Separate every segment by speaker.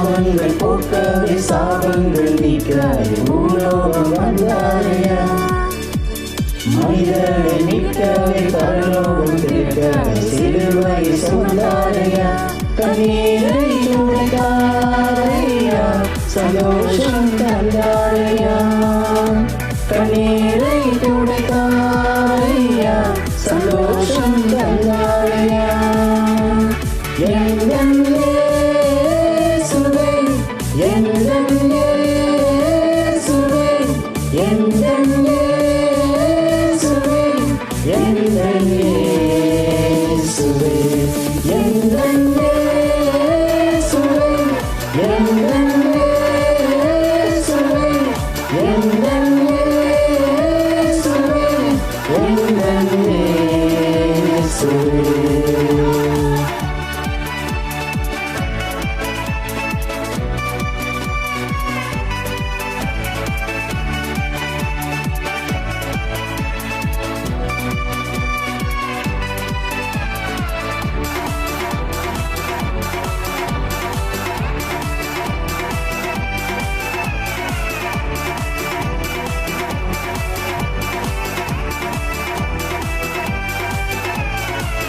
Speaker 1: பாவங்கள் போக்கவே சாபங்கள் நீக்கவே பூலோகம் வந்தாரையா. மனிதனை மீட்கவே பரலோகம் திருக்கவே சிலுவையை சுமந்தாரையா. கண்ணீரை துடைத்தாரையா, சந்தோஷம் தந்தாரையா. கண்ணீரை துடைத்தாரையா, சந்தோஷம் தந்தாரையா. எங்கள் இயேசுவே, எங்கள் இயேசுவே, எங்கள் இயேசுவே, எங்கள் இயேசுவே, எங்கள் இயேசுவே, எங்கள் இயேசுவே, எங்கள் இயேசுவே, எங்கள் இயேசுவே.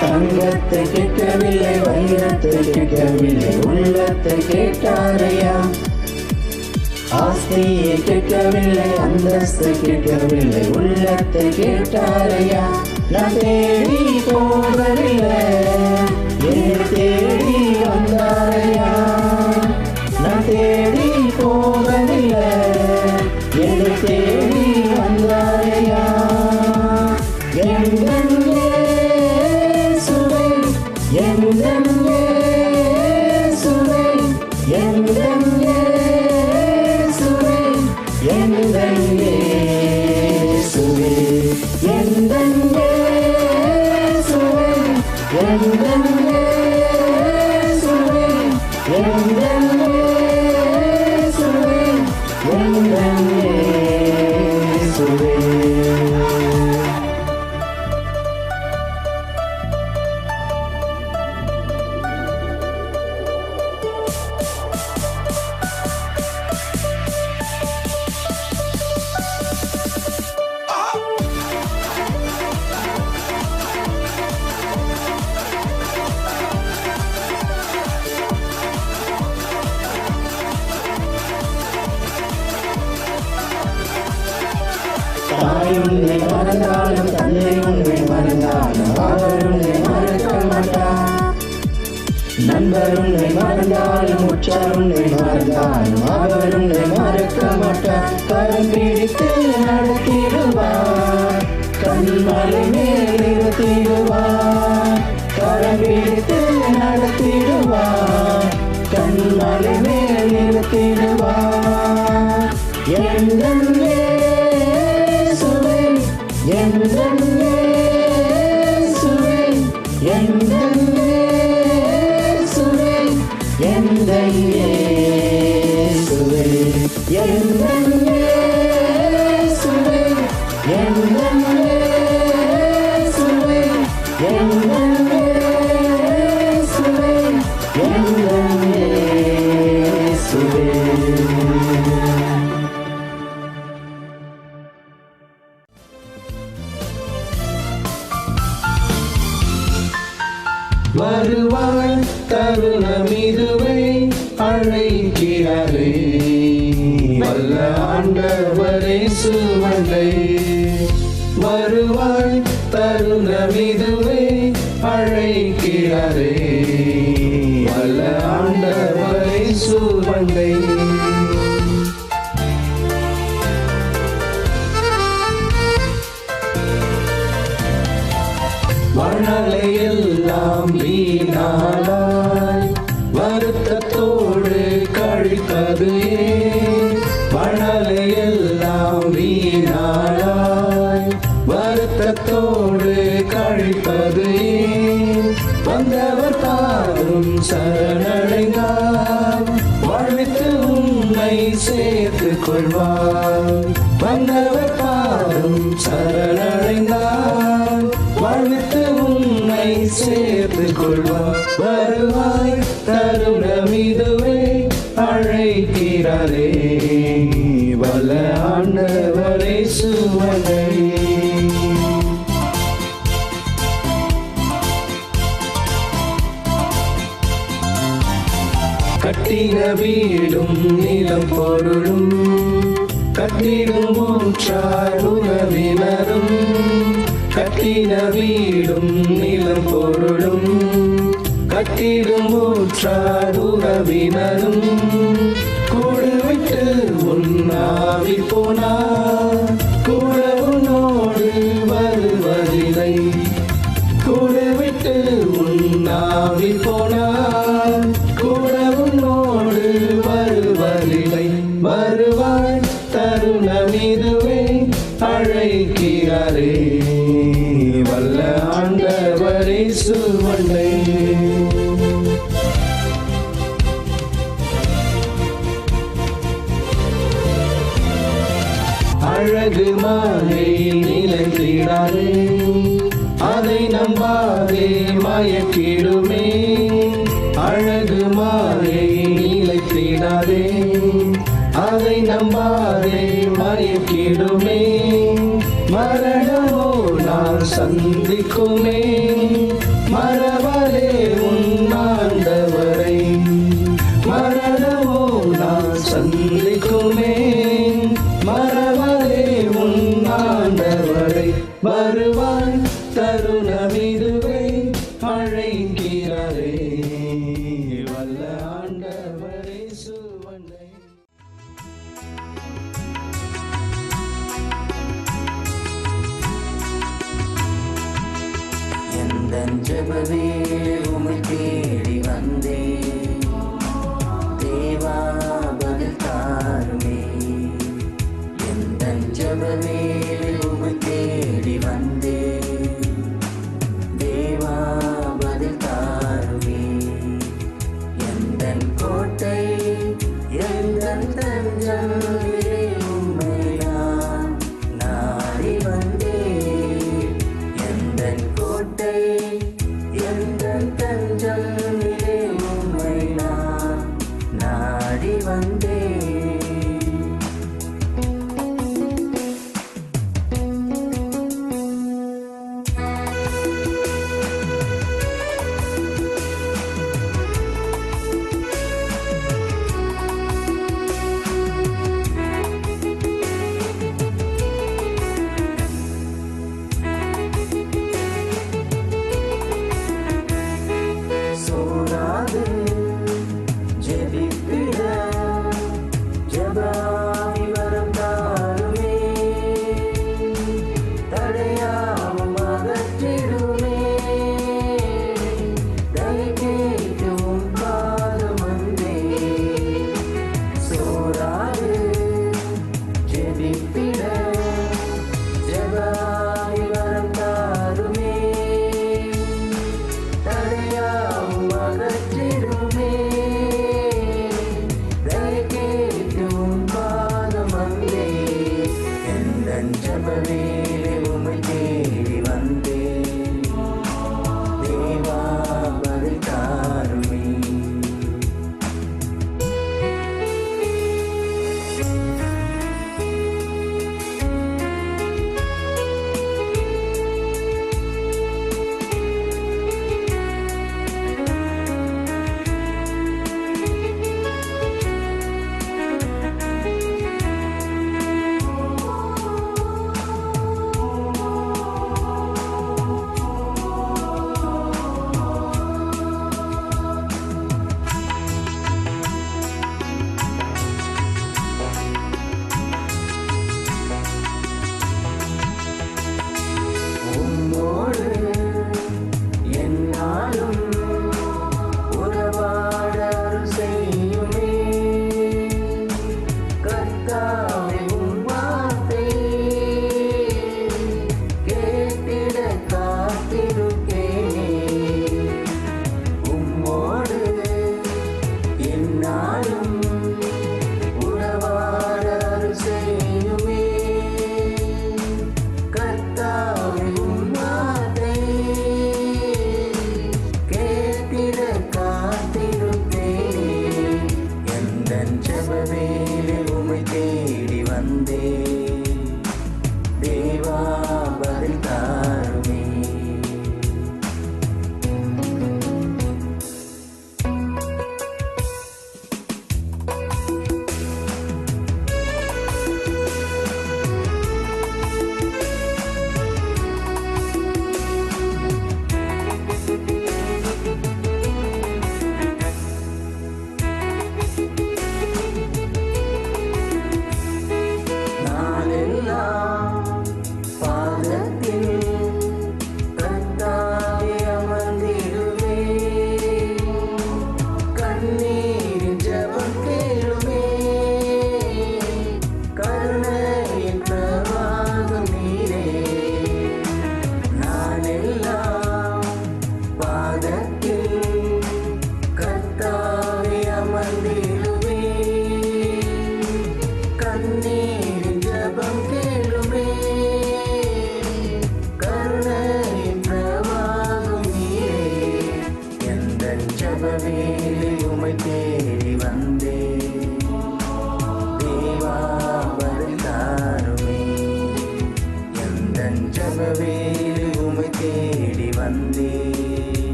Speaker 1: தங்கத்தை கேட்கவில்லை, வைரத்தை கேட்கவில்லை, உள்ளத்தை கேட்டாரையா. ஆஸ்தியை கேட்கவில்லை, அந்தஸ்தை கேட்கவில்லை, உள்ளத்தை கேட்டாரையா. நான் தேடி போகவில்லை, என்னை தேடி வந்தாரையா. நான் தேடி போகவில்லை, என்னை தேடி வந்தாரையா. எங்கள் இயேசுவே, எங்கள் இயேசுவே, எங்கள் இயேசுவே, எங்கள் இயேசுவே, எங்கள் இயேசுவே, எங்கள் இயேசுவே, எங்கள் இயேசுவே, எங்கள் இயேசுவே. தாய் உன்னை மறந்தாலும் தந்தை உன்னை மறந்தாலும் அவர் உன்னை மறக்க மாட்டார். நண்பர் உன்னை மறந்தாலும் உற்றார் உன்னை மறந்தாலும் அவர் உன்னை மறக்க மாட்டார். கரம் பிடித்து நடத்திடுவார், கண்மலை மேல் இருத்திடுவார். கரம் பிடித்து நடத்திடுவார், கண்மலை மேல் இருத்திடுவார். எங்கள் இயேசுவே, எங்கள் இயேசுவே, எங்கள் இயேசுவே, எங்கள் இயேசுவே, எங்கள் இயேசுவே, எங்கள் இயேசுவே, எங்கள் இயேசுவே, எங்கள் இயேசுவே. வருவாய் தருணம் இதுவே அழைக்கிறாரே, வல்ல ஆண்டவரே சுவண்டை. வருவாய் தருணம் இதுவே அழைக்கிறாரே, வல்ல ஆண்டவரே சுவண்டை. மழலையெல்லாம் வீணாளாய் வருத்தத்தோடு கழிப்பது ஏன்? மழலையெல்லாம் வீணாளாய் வருத்தத்தோடு கழிப்பது ஏன்? வந்தவர் தாரும் சரணடைந்தார், வாழ்வித்து உன்னை சேர்த்துக் கொள்வார். வந்தவர் தாரும் சரணடைந்தார், வாழ்வித்து உன்னை சேர்த்துக் கொள்வார். வருவாய் தருணம் இதுவே அழைக்கிறாரே வல்ல ஆண்டவரே சுவனை. கட்டின வீடும் நிலம் பொருளும் கட்டிடும் ஊற்றார் உறவினரும். கட்டின வீடும் நிலம் பொருளும் கட்டிடும் ஊற்றார் உறவினரும். கூடு விட்டு உண்ணாவி போனார் கூட உன்னோடு வருவதில்லை. கூடு விட்டு உண்ணாவி போனார் கூட உன்னோடு வருவதில்லை. வருவாய் தருணம் இதுவே அழைக்கிறாரே வல்ல ஆண்டவரே சுவனை. அழகு மாலை நிலைத்திடாதே அதை நம்பாதே மயக்கிடுமே. அழகு மாலை நிலைத்திடாதே அதை நம்பாதே மயக்கிடுமே. மரணமோ நான் சந்திக்குமே மறவரே உன்னாண்டவரை. மரணமோ நான் சந்திக்குமே மறவரே உன்னாண்டவரை. வருவாய் தருணம் இதுவே அழைக்கிறாரே வல்ல ஆண்டவரே சுவனை.
Speaker 2: எந்தன் ஜெபவேளை உம்மை தேடி வந்தேன் தேவா பதில் தாருமே. எந்தன் ஜெபவேளை உம்மை தேடி வந்தேன் தேவா பதில் தாருமே. எந்தன் கோட்டை எந்தன் தஞ்சம் உம்மை நான் நாடி வந்தேன். எந்தன் கோட்டை எந்தன் தஞ்சம்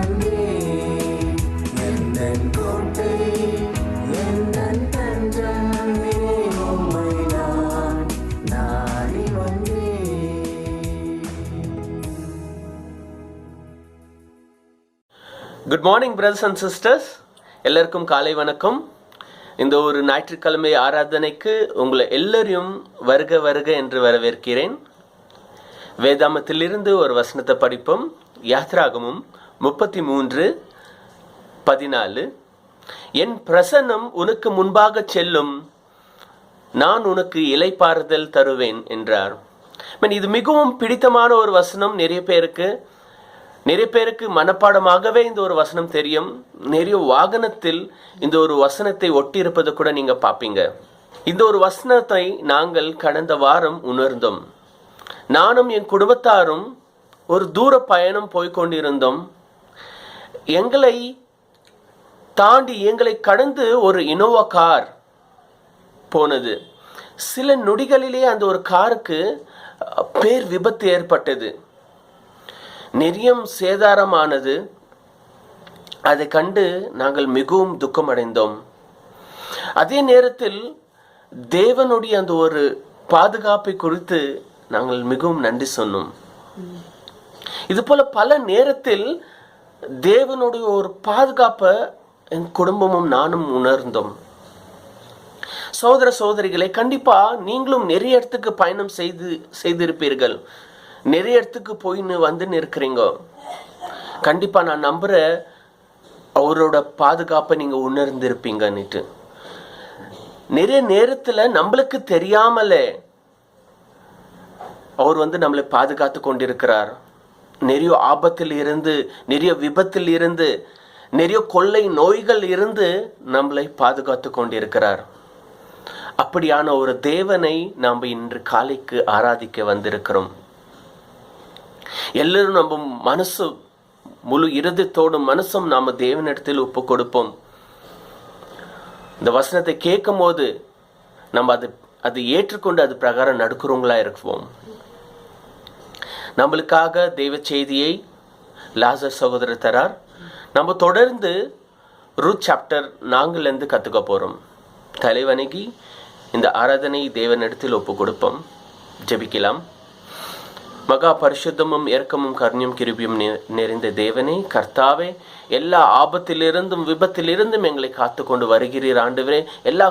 Speaker 2: வந்தேன். எந்தன் கோட்டை எந்தன் தஞ்சம் நீரே, உம்மை நான் நாடி வந்தேன்.
Speaker 3: Good morning brothers and sisters, எல்லாருக்கும் காலை வணக்கம். இந்த ஒரு ஞாயிற்றுக்கிழமை ஆராதனைக்கு உங்களை எல்லாரையும் வருக வருக என்று வரவேற்கிறேன். வேதாமத்திலிருந்து ஒரு வசனத்தை படிப்போம். யாத்ராகமும் 33:14. என் பிரசன்னம் உனக்கு முன்பாக செல்லும், நான் உனக்கு இளைப்பாறுதல் தருவேன் என்றார். இது மிகவும் பிடித்தமான ஒரு வசனம். நிறைய பேருக்கு மனப்பாடமாகவே இந்த ஒரு வசனம் தெரியும். நிறைய வாகனத்தில் இந்த ஒரு வசனத்தை ஒட்டியிருப்பதை கூட நீங்க பார்ப்பீங்க. இந்த ஒரு வசனத்தை நாங்கள் கடந்த வாரம் உணர்ந்தோம். நானும் என் குடும்பத்தாரும் ஒரு தூர பயணம் போய்கொண்டிருந்தோம். எங்களை தாண்டி எங்களை கடந்து ஒரு இனோவா கார் போனது. சில நொடிகளிலே அந்த ஒரு காருக்கு பேர் விபத்து ஏற்பட்டது. நிறைய சேதாரமானது. அதை கண்டு நாங்கள் மிகவும் துக்கமடைந்தோம். அதே நேரத்தில் தேவனுடைய அந்த ஒரு பாதுகாப்பை குறித்து நாங்கள் மிகவும் நன்றி சொன்னோம். இது போல பல நேரத்தில் தேவனுடைய ஒரு பாதுகாப்பை என் குடும்பமும் நானும் உணர்ந்தோம். சகோதர சகோதரிகளை, கண்டிப்பா நீங்களும் நிறைய இடத்துக்கு பயணம் செய்திருப்பீர்கள். நிறைய இடத்துக்கு போயின்னு வந்து இருக்கிறீங்க. கண்டிப்பா நான் நம்புறேன் அவரோட பாதுகாப்பை நீங்க உணர்ந்திருப்பீங்கன்னுட்டு. நிறைய நேரத்துல நம்மளுக்கு தெரியாமலே அவர் நம்மளை பாதுகாத்து கொண்டிருக்கிறார். நிறைய ஆபத்தில் இருந்து, நிறைய விபத்தில் இருந்து, நிறைய கொள்ளை நோய்கள் இருந்து நம்மளை பாதுகாத்து கொண்டிருக்கிறார். அப்படியான ஒரு தேவனை நாம் இன்று காலைக்கு ஆராதிக்க வந்திருக்கிறோம். எல்லாரும் நம்ம மனசு முழு இருதயத்தோடும் மனசும் நாம தேவனிடத்தில் ஒப்பு கொடுப்போம். இந்த வசனத்தை கேட்கும் போது நம்ம அதை ஏற்றுக்கொண்டு அது பிரகாரம் நடக்கிறவங்களா இருக்குவோம். நம்மளுக்காக தெய்வ செய்தியை லாசர் சகோதரர் தரார். நம்ம தொடர்ந்து ரூத் சாப்டர் 4 கத்துக்க போறோம். தலைவணங்கி இந்த ஆராதனை தேவனிடத்தில் ஒப்பு கொடுப்போம். ஜெபிக்கலாம். மகா பரிசுத்தமும் இரக்கமும் கருணையும் கிருபையும் நிறைந்த தேவனே, கர்த்தாவே, எல்லா ஆபத்திலிருந்தும் விபத்திலிருந்தும் எங்களை காத்து கொண்டு வருகிறீர். ஆண்டவரே, எல்லா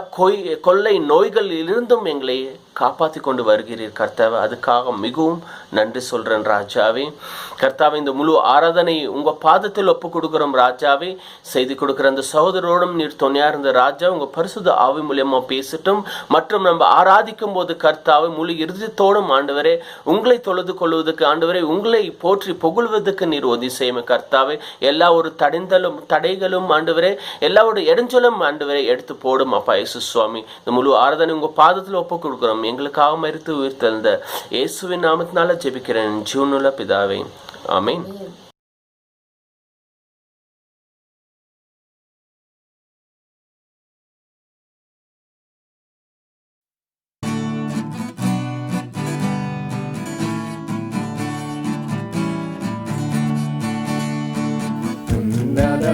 Speaker 3: கொள்ளை நோய்களிலிருந்தும் எங்களை காப்பாற்றி கொண்டு வருகிறீர் கர்த்தாவே. அதுக்காக மிகவும் நன்றி சொல்றேன் ராஜாவே. கர்த்தாவே, இந்த முழு ஆராதனை உங்க பாதத்தில் ஒப்பு கொடுக்குறோம் ராஜாவே. செய்து கொடுக்குற அந்த சகோதரோடும் நீர் துணையா இருந்த ராஜா, உங்க பரிசுத்த ஆவி மூலியமா பேசட்டும். மற்றும் நம்ம ஆராதிக்கும் போது கர்த்தாவை முழு இறுதித்தோடும் ஆண்டவரே உங்களை தொழுது கொள்வதற்கு, ஆண்டவரே உங்களை போற்றி புகழ்வதற்கு நீர் உதவி செய்யும் கர்த்தாவே. எல்லா ஒரு தடைகளும் ஆண்டவரே, எல்லாவோட இடைஞ்சலும் ஆண்டவரே எடுத்து போடும் அப்பா இயேசு சுவாமி. இந்த முழு ஆராதனை உங்க பாதத்தில் ஒப்பு கொடுக்குறோம். எங்களுக்காக மரித்து உயிர்த்தெழுந்த இயேசுவின் நாமத்தினால ஜெபிக்கிறேன் ஜீவனுள்ள பிதாவே, ஆமென்.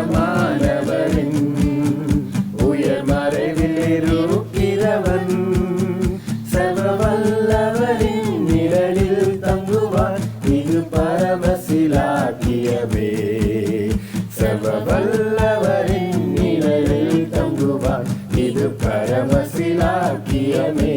Speaker 2: உன்னதமானவரின் உயர் மறைவில் இருக்கிறவன், சர்வவல்லவரின் நிழலில் தங்குவான், இது பரமசிலாக்கியமே. சர்வவல்லவரின் நிழலில் தங்குவான், இது பரமசிலாக்கியமே.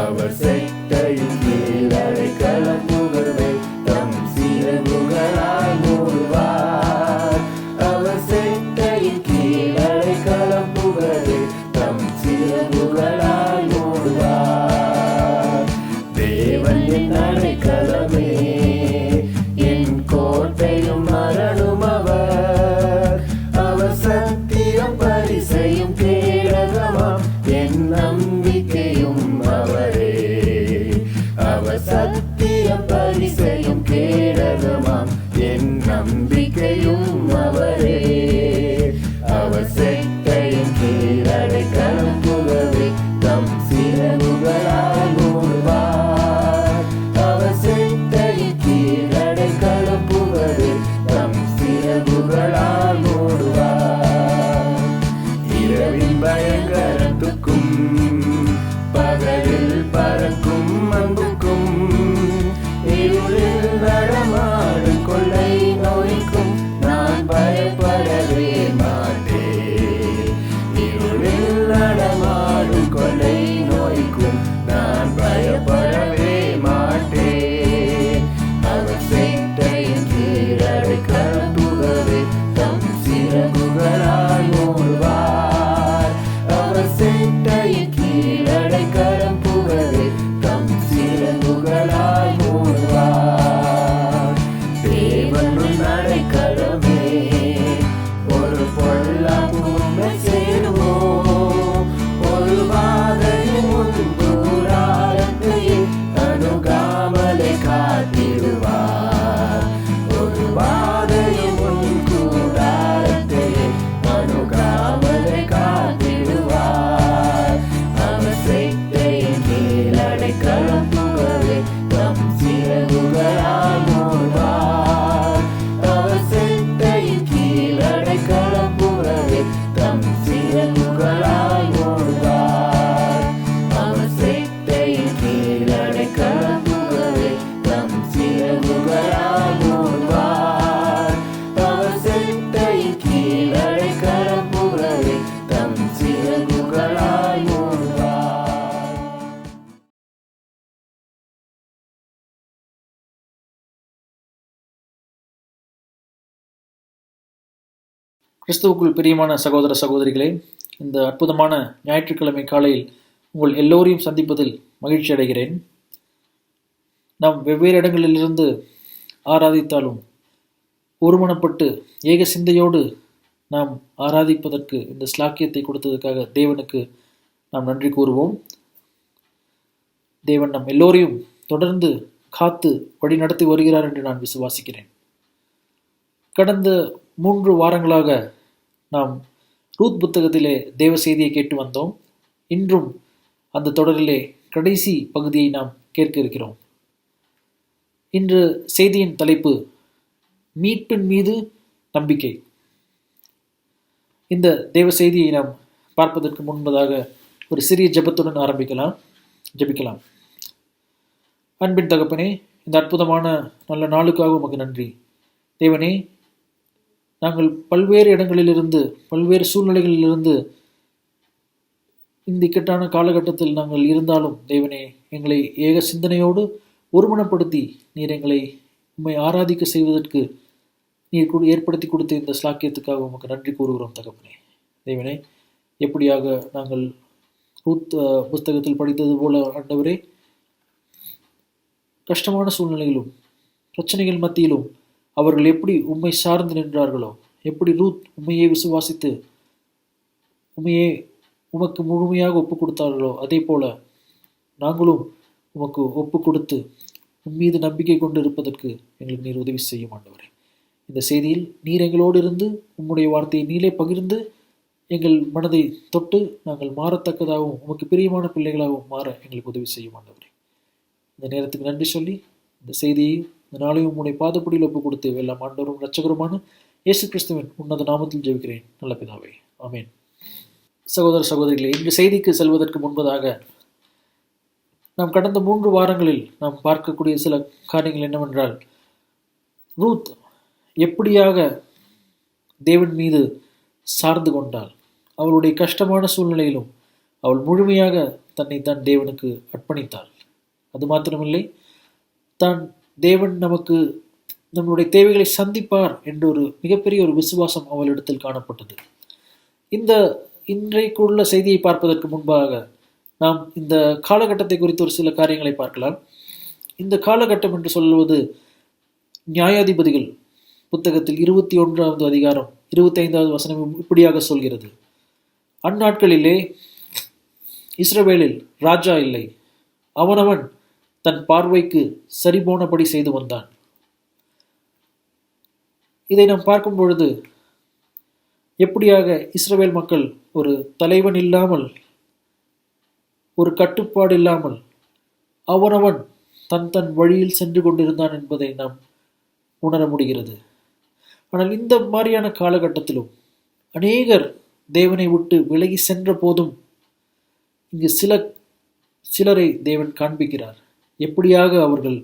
Speaker 2: அவர் செட்டையின் கீழ் அடைக்கலம் புகழ்வே, தம் சிறகுகளால் மூடுவார். அவர் செட்டையின் கீழ் அடைக்கலம் புகழ்வே, தம் சிறகுகளால் மூடுவார். தேவன் என் அடைக்கலமே, என் கோட்டையும் மரணும் அவர். அவர் சத்தியம் பரிசையும் கேடகமாம், என் நம்பிக்கையும் அவரே. அவர் சத்தியம் பரிசையும் கேடகமாம், என் நம்பிக்கையும் அவரே. அவர் செட்டையின் கீழ் அடைக்கலம் புகழ்வே, தம் சிறகுகளால் மூடுவார். அவர் செட்டையின் கீழ் அடைக்கலம் புகழ்வே, தம் சிறகுகளால் சிறகுகளால் மூடுவார். இரவின் பயங்கரத்துக்கும் பகலில் பறக்கும் அன்புக்கும் இருளில் நடமாடும் கொள்ளை நோய்க்கும் நான் பயப்படவே மாட்டேன். இருளில் நடமாடும் கொள்ளை நோய்க்கும் நான் பயப்படவே மாட்டேன். அவர் செட்டையின் கீழடை கலப்புகவே தம் சிறகுகளால் மூடுவார். அவர் செட்டையின் கீழடை கலப்புகவே தம் சிறகுகளால் மூடுவார். தேவன் அடைக்கலமே, ஒரு பொல்லாப்பும் சேருவோம். ஒரு வாதையும் கூடாரத்தையே அணுகாமலே காத்திடுவார். ஒரு வாதையும் கூடாரத்தையே அணுகாமலே காத்திடுவார். அவர் செட்டையின் கீழடை கலப்புகவே தம் சிறகுகளால் மூடுவார். அவர் செட்டையின் கீழடை கலப்புகவே தம் சிறகுகளால் மூடுவார். அவர் செட்டையின் கீழடை கலப்புகவே தம் சிறகுகளால் மூடுவார். அவர் செட்டையின் கீழடை கலப்புகவே தம் சிறகுகளால் மூடுவார்.
Speaker 4: கிறிஸ்துவுக்குள் பிரியமான சகோதர சகோதரிகளே, இந்த அற்புதமான ஞாயிற்றுக்கிழமை காலையில் உங்கள் எல்லோரையும் சந்திப்பதில் மகிழ்ச்சி அடைகிறேன். நாம் வெவ்வேறு இடங்களிலிருந்து ஆராதித்தாலும் ஒருமனப்பட்டு ஏக சிந்தையோடு நாம் ஆராதிப்பதற்கு இந்த ஸ்லாக்கியத்தை கொடுத்ததற்காக தேவனுக்கு நாம் நன்றி கூறுவோம். தேவன் நம் எல்லோரையும் தொடர்ந்து காத்து வழி நடத்தி வருகிறார் என்று நான் விசுவாசிக்கிறேன். கடந்த 3 வாரங்களாக நாம் ரூத் புத்தகத்திலே தேவ செய்தியை கேட்டு வந்தோம். இன்றும் அந்த தொடரிலே கடைசி பகுதியை நாம் கேட்க இருக்கிறோம். இன்று செய்தியின் தலைப்பு மீட்பின் மீது நம்பிக்கை. இந்த தேவ செய்தியை நாம் பார்ப்பதற்கு முன்பதாக ஒரு சிறிய ஜெபத்துடன் ஜெபிக்கலாம். அன்பின் தகப்பனே, இந்த அற்புதமான நல்ல நாளுக்காக உமக்கு நன்றி. தேவனே, நாங்கள் பல்வேறு இடங்களிலிருந்து பல்வேறு சூழ்நிலைகளிலிருந்து இந்த இக்கட்டான காலகட்டத்தில் நாங்கள் இருந்தாலும் தேவனே, எங்களை ஏக சிந்தனையோடு ஒருமனப்படுத்தி நீர் எங்களை உம்மை ஆராதிக்க செய்வதற்கு நீர் ஏற்படுத்தி கொடுத்த இந்த ஸ்லாக்கியத்துக்காக உமக்கு நன்றி கூறுகிறோம் தகப்பனே. தேவனே, எப்படியாக நாங்கள் ரூத் புஸ்தகத்தில் படித்தது போல ஆண்டவரே, கஷ்டமான சூழ்நிலையிலும் பிரச்சனைகள் மத்தியிலும் அவர்கள் எப்படி உம்மை சார்ந்து நின்றார்களோ, எப்படி ரூத் உம்மையே விசுவாசித்து உமக்கு முழுமையாக ஒப்பு கொடுத்தார்களோ, அதே போல நாங்களும் உமக்கு ஒப்பு கொடுத்து உம்மீது நம்பிக்கை கொண்டு இருப்பதற்கு எங்களுக்கு நீர் உதவி செய்யும் ஆண்டவரே. இந்த செய்தியில் நீர் எங்களோடு இருந்து உம்முடைய வார்த்தையை நீளே பகிர்ந்து எங்கள் மனதை தொட்டு நாங்கள் மாறத்தக்கதாகவும் உமக்கு பிரியமான பிள்ளைகளாகவும் மாற எங்களுக்கு உதவி செய்யும் ஆண்டவரே. இந்த நேரத்துக்கு நன்றி சொல்லி இந்த செய்தியை இந்த நாளையும் உம்முடைய பாதப்படியில் ஒப்பு கொடுத்து எல்லாம் ஆண்டவரும் இரட்சகருமான இயேசு கிறிஸ்துவின் உன்னத நாமத்தில் ஜெபிக்கிறேன் நல்ல பிதாவே, ஆமென். சகோதர சகோதரிகளே, இந்த செய்திக்கு செல்வதற்கு முன்பதாக நாம் கடந்த 3 வாரங்களில் நாம் பார்க்கக்கூடிய சில காரியங்கள் என்னவென்றால், ரூத் எப்படியாக தேவன் மீது சார்ந்து கொண்டாள். அவளுடைய கஷ்டமான சூழ்நிலையிலும் அவள் முழுமையாக தன்னைத்தான் தேவனுக்கு அர்ப்பணித்தாள். அது மாத்திரமில்லை, தான் தேவன் நமக்கு நம்முடைய தேவைகளை சந்திப்பார் என்ற ஒரு மிகப்பெரிய ஒரு விசுவாசம் அவளிடத்தில் காணப்பட்டது. இந்த இன்றைக்குள்ள செய்தியை பார்ப்பதற்கு முன்பாக நாம் இந்த காலகட்டத்தை குறித்து ஒரு சில காரியங்களை பார்க்கலாம். இந்த காலகட்டம் என்று சொல்வது நியாயாதிபதிகள் புத்தகத்தில் 21வது அதிகாரம் 25வது வசனம் இப்படியாக சொல்கிறது: அந்நாட்களிலே இஸ்ரவேலில் ராஜா இல்லை, அவனவன் தன் பார்வைக்கு சரிபோனபடி செய்து வந்தான். இதை நாம் பார்க்கும் பொழுது எப்படியாக இஸ்ரவேல் மக்கள் ஒரு தலைவன் இல்லாமல், ஒரு கட்டுப்பாடு இல்லாமல் அவனவன் தன் தன் வழியில் சென்று கொண்டிருந்தான் என்பதை நாம் உணர முடிகிறது. ஆனால் இந்த மாதிரியான காலகட்டத்திலும் அநேகர் தேவனை விட்டு விலகி சென்ற போதும் இங்கு சிலரை தேவன் காண்பிக்கிறார். எப்படியாக அவர்கள்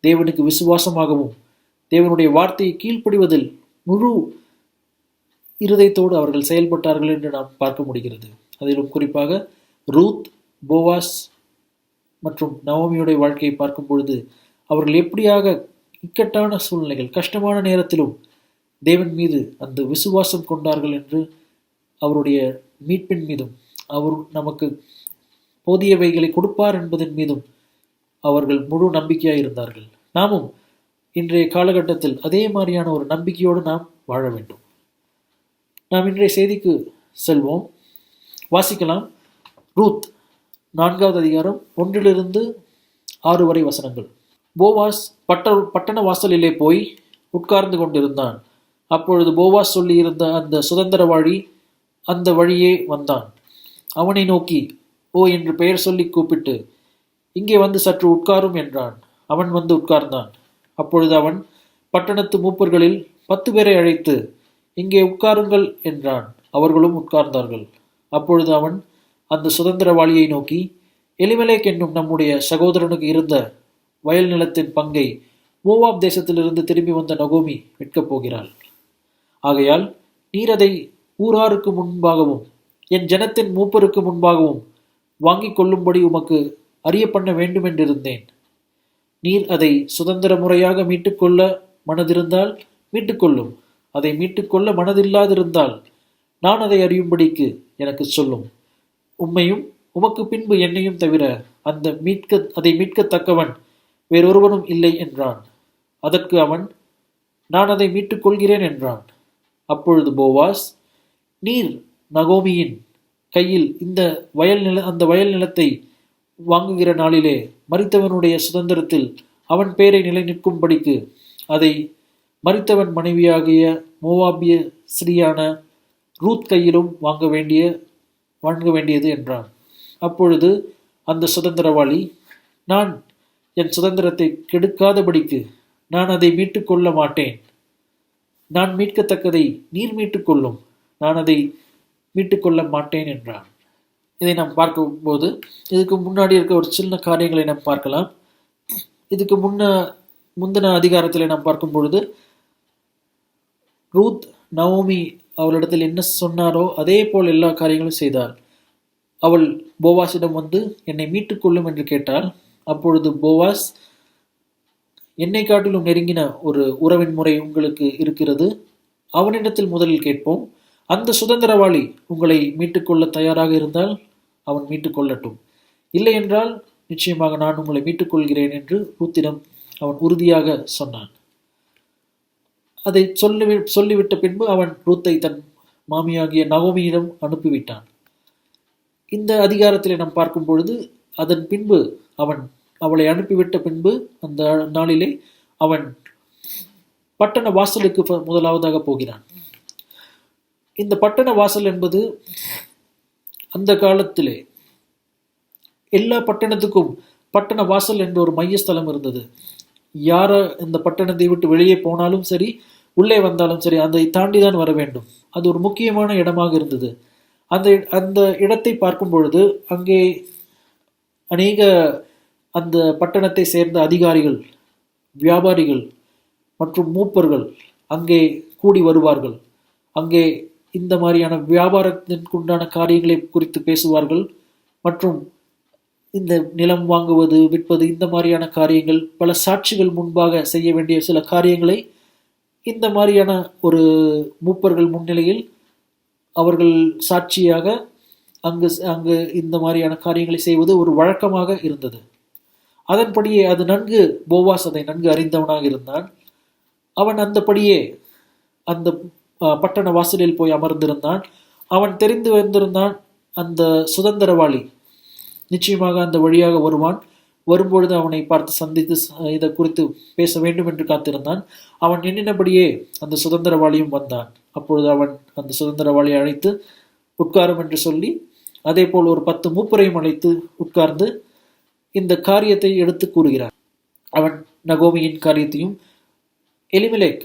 Speaker 4: தேவனுக்கு விசுவாசமாகவும் தேவனுடைய வார்த்தையை கீழ்ப்படிவதில் முழு இருதயத்தோடு அவர்கள் செயல்பட்டார்கள் என்று நாம் பார்க்க முடிகிறது. அதிலும் குறிப்பாக ரூத், போவாஸ் மற்றும் நவோமியுடைய வாழ்க்கையை பார்க்கும் பொழுது அவர்கள் எப்படியாக இக்கட்டான சூழ்நிலைகள், கஷ்டமான நேரத்திலும் தேவன் மீது அந்த விசுவாசம் கொண்டார்கள் என்று அவருடைய மீட்பின் மீதும் அவர் நமக்கு போதியவைகளை கொடுப்பார் என்பதன் மீதும் அவர்கள் முழு நம்பிக்கையாக இருந்தார்கள். நாமும் இன்றைய காலகட்டத்தில் அதே மாதிரியான ஒரு நம்பிக்கையோடு நாம் வாழ வேண்டும். நாம் இன்றைய செய்திக்கு செல்வோம். வாசிக்கலாம். ரூத் 4வது அதிகாரம் 1-6 வரை வசனங்கள். போவாஸ் பட்டண வாசலிலே போய் உட்கார்ந்து கொண்டிருந்தான். அப்பொழுது போவாஸ் சொல்லியிருந்த அந்த சுதந்திரவாளி அந்த வழியே வந்தான். அவனை நோக்கி ஓ என்று பெயர் சொல்லி கூப்பிட்டு, இங்கே வந்து சற்று உட்காரும் என்றான். அவன் வந்து உட்கார்ந்தான். அப்பொழுது அவன் பட்டணத்து மூப்பர்களில் 10 பேரை அழைத்து, இங்கே உட்காருங்கள் என்றான். அவர்களும் உட்கார்ந்தார்கள். அப்பொழுது அவன் அந்த சுதந்திரவாளியை நோக்கி, எலிமெலேக் என்னும் நம்முடைய சகோதரனுக்கு இருந்த வயல் நிலத்தின் பங்கை மோவாப் தேசத்திலிருந்து திரும்பி வந்த நகோமி விற்கப் போகிறாள். ஆகையால் நீர் அதை ஊராருக்கு முன்பாகவும் என் ஜனத்தின் மூப்பருக்கு முன்பாகவும் வாங்கிக் கொள்ளும்படி உமக்கு அறிய பண்ண வேண்டும் என்றிருந்தேன். நீர் அதை சுதந்திர முறையாக மீட்டுக்கொள்ள மனதிருந்தால் மீட்டுக்கொள்ளும். அதை மீட்டுக்கொள்ள மனதில்லாதிருந்தால் நான் அதை அறியும்படிக்கு எனக்கு சொல்லும். உம்மையும் உமக்கு பின்பு என்னையும் தவிர அதை மீட்கத்தக்கவன் வேறொருவனும் இல்லை என்றான். அதற்கு அவன், நான் அதை மீட்டுக்கொள்கிறேன் என்றான். அப்பொழுது போவாஸ், நீர் நகோமியின் கையில் அந்த வயல் நிலத்தை வாங்குகிற நாளிலே மரித்தவனுடைய சுதந்திரத்தில் அவன் பெயரை நிலை நிற்கும்படிக்கு அதை மரித்தவன் மனைவியாகிய மோவாபிய ஸ்ரீயான ரூத் கையிலும் வாங்க வேண்டியது என்றான். அப்பொழுது அந்த சுதந்திரவாளி, நான் என் சுதந்திரத்தை கெடுக்காதபடிக்கு நான் அதை மீட்டுக்கொள்ள மாட்டேன். நான் மீட்கத்தக்கதை நீர் மீட்டுக்கொள்ளும். நான் அதை மீட்டுக்கொள்ள மாட்டேன் என்றான். இதை நாம் பார்க்கும்போது இதுக்கு முன்னாடி இருக்க ஒரு சின்ன காரியங்களை நாம் பார்க்கலாம். இதுக்கு முந்தின அதிகாரத்தில் நாம் பார்க்கும் பொழுது ரூத் நவோமி அவளிடத்தில் என்ன சொன்னாரோ அதே போல் எல்லா காரியங்களும் செய்தாள். அவள் போவாஸிடம் வந்து என்னை மீட்டுக்கொள்ளும் என்று கேட்டாள். அப்பொழுது போவாஸ், என்னை காட்டிலும் நெருங்கின ஒரு உறவின் முறை உங்களுக்கு இருக்கிறது, அவனிடத்தில் முதலில் கேட்போம். அந்த சுதந்திரவாளி உங்களை மீட்டுக்கொள்ள தயாராக இருந்தால் அவன் மீட்டுக்கொள்ளட்டும், இல்லை என்றால் நிச்சயமாக நான் உங்களை மீட்டுக்கொள்கிறேன் என்று ரூத்திடம் அவன் உறுதியாக சொன்னான். அதை சொல்லிவிட்ட பின்பு அவன் ரூத்தை தன் மாமியாகிய நகோமியிடம் அனுப்பிவிட்டான். இந்த அதிகாரத்திலே நாம் பார்க்கும் பொழுது அதன் பின்பு அவளை அனுப்பிவிட்ட பின்பு அந்த நாளிலே அவன் பட்டண வாசலுக்கு முதலாவதாக போகிறான். இந்த பட்டண வாசல் என்பது அந்த காலத்திலே எல்லா பட்டணத்துக்கும் பட்டண வாசல் என்ற ஒரு மையஸ்தலம் இருந்தது. யார இந்த பட்டணத்தை விட்டு வெளியே போனாலும் சரி, உள்ளே வந்தாலும் சரி, அதை தாண்டிதான் வர வேண்டும். அது ஒரு முக்கியமான இடமாக இருந்தது. அந்த இடத்தை பார்க்கும் பொழுது அங்கே அநேக அந்த பட்டணத்தை சேர்ந்த அதிகாரிகள், வியாபாரிகள் மற்றும் மூப்பர்கள் அங்கே கூடி வருவார்கள். அங்கே இந்த மாதிரியான வியாபாரத்திற்குண்டான காரியங்களை குறித்து பேசுவார்கள். மற்றும் இந்த நிலம் வாங்குவது, விற்பது, இந்த மாதிரியான காரியங்கள், பல சாட்சிகள் முன்பாக செய்ய வேண்டிய சில காரியங்களை இந்த மாதிரியான ஒரு மூப்பர்கள் முன்னிலையில் அவர்கள் சாட்சியாக அங்கு இந்த மாதிரியான காரியங்களை செய்வது ஒரு வழக்கமாக இருந்தது. அதன்படியே அது போவாஸ் அதை நன்கு அறிந்தவனாக இருந்தான். அவன் அந்தபடியே அந்த பட்டண வாசலில் போய் அமர்ந்திருந்தான். அவன் தெரிந்து வந்திருந்தான் அந்த சுதந்திரவாளி நிச்சயமாக அந்த வழியாக வருவான். வரும்பொழுது அவனை பார்த்து சந்தித்து இதை குறித்து பேச வேண்டும் என்று காத்திருந்தான். அவன் எண்ணினபடியே அந்த சுதந்திரவாளியும் வந்தான். அப்பொழுது அவன் அந்த சுதந்திரவாளியை அழைத்து உட்காரும் என்று சொல்லி, அதே போல் ஒரு 10 மூப்பரையும் அழைத்து உட்கார்ந்து இந்த காரியத்தை எடுத்து கூறுகிறான். அவன் நகோமியின் காரியத்தையும், எலிமெலேக்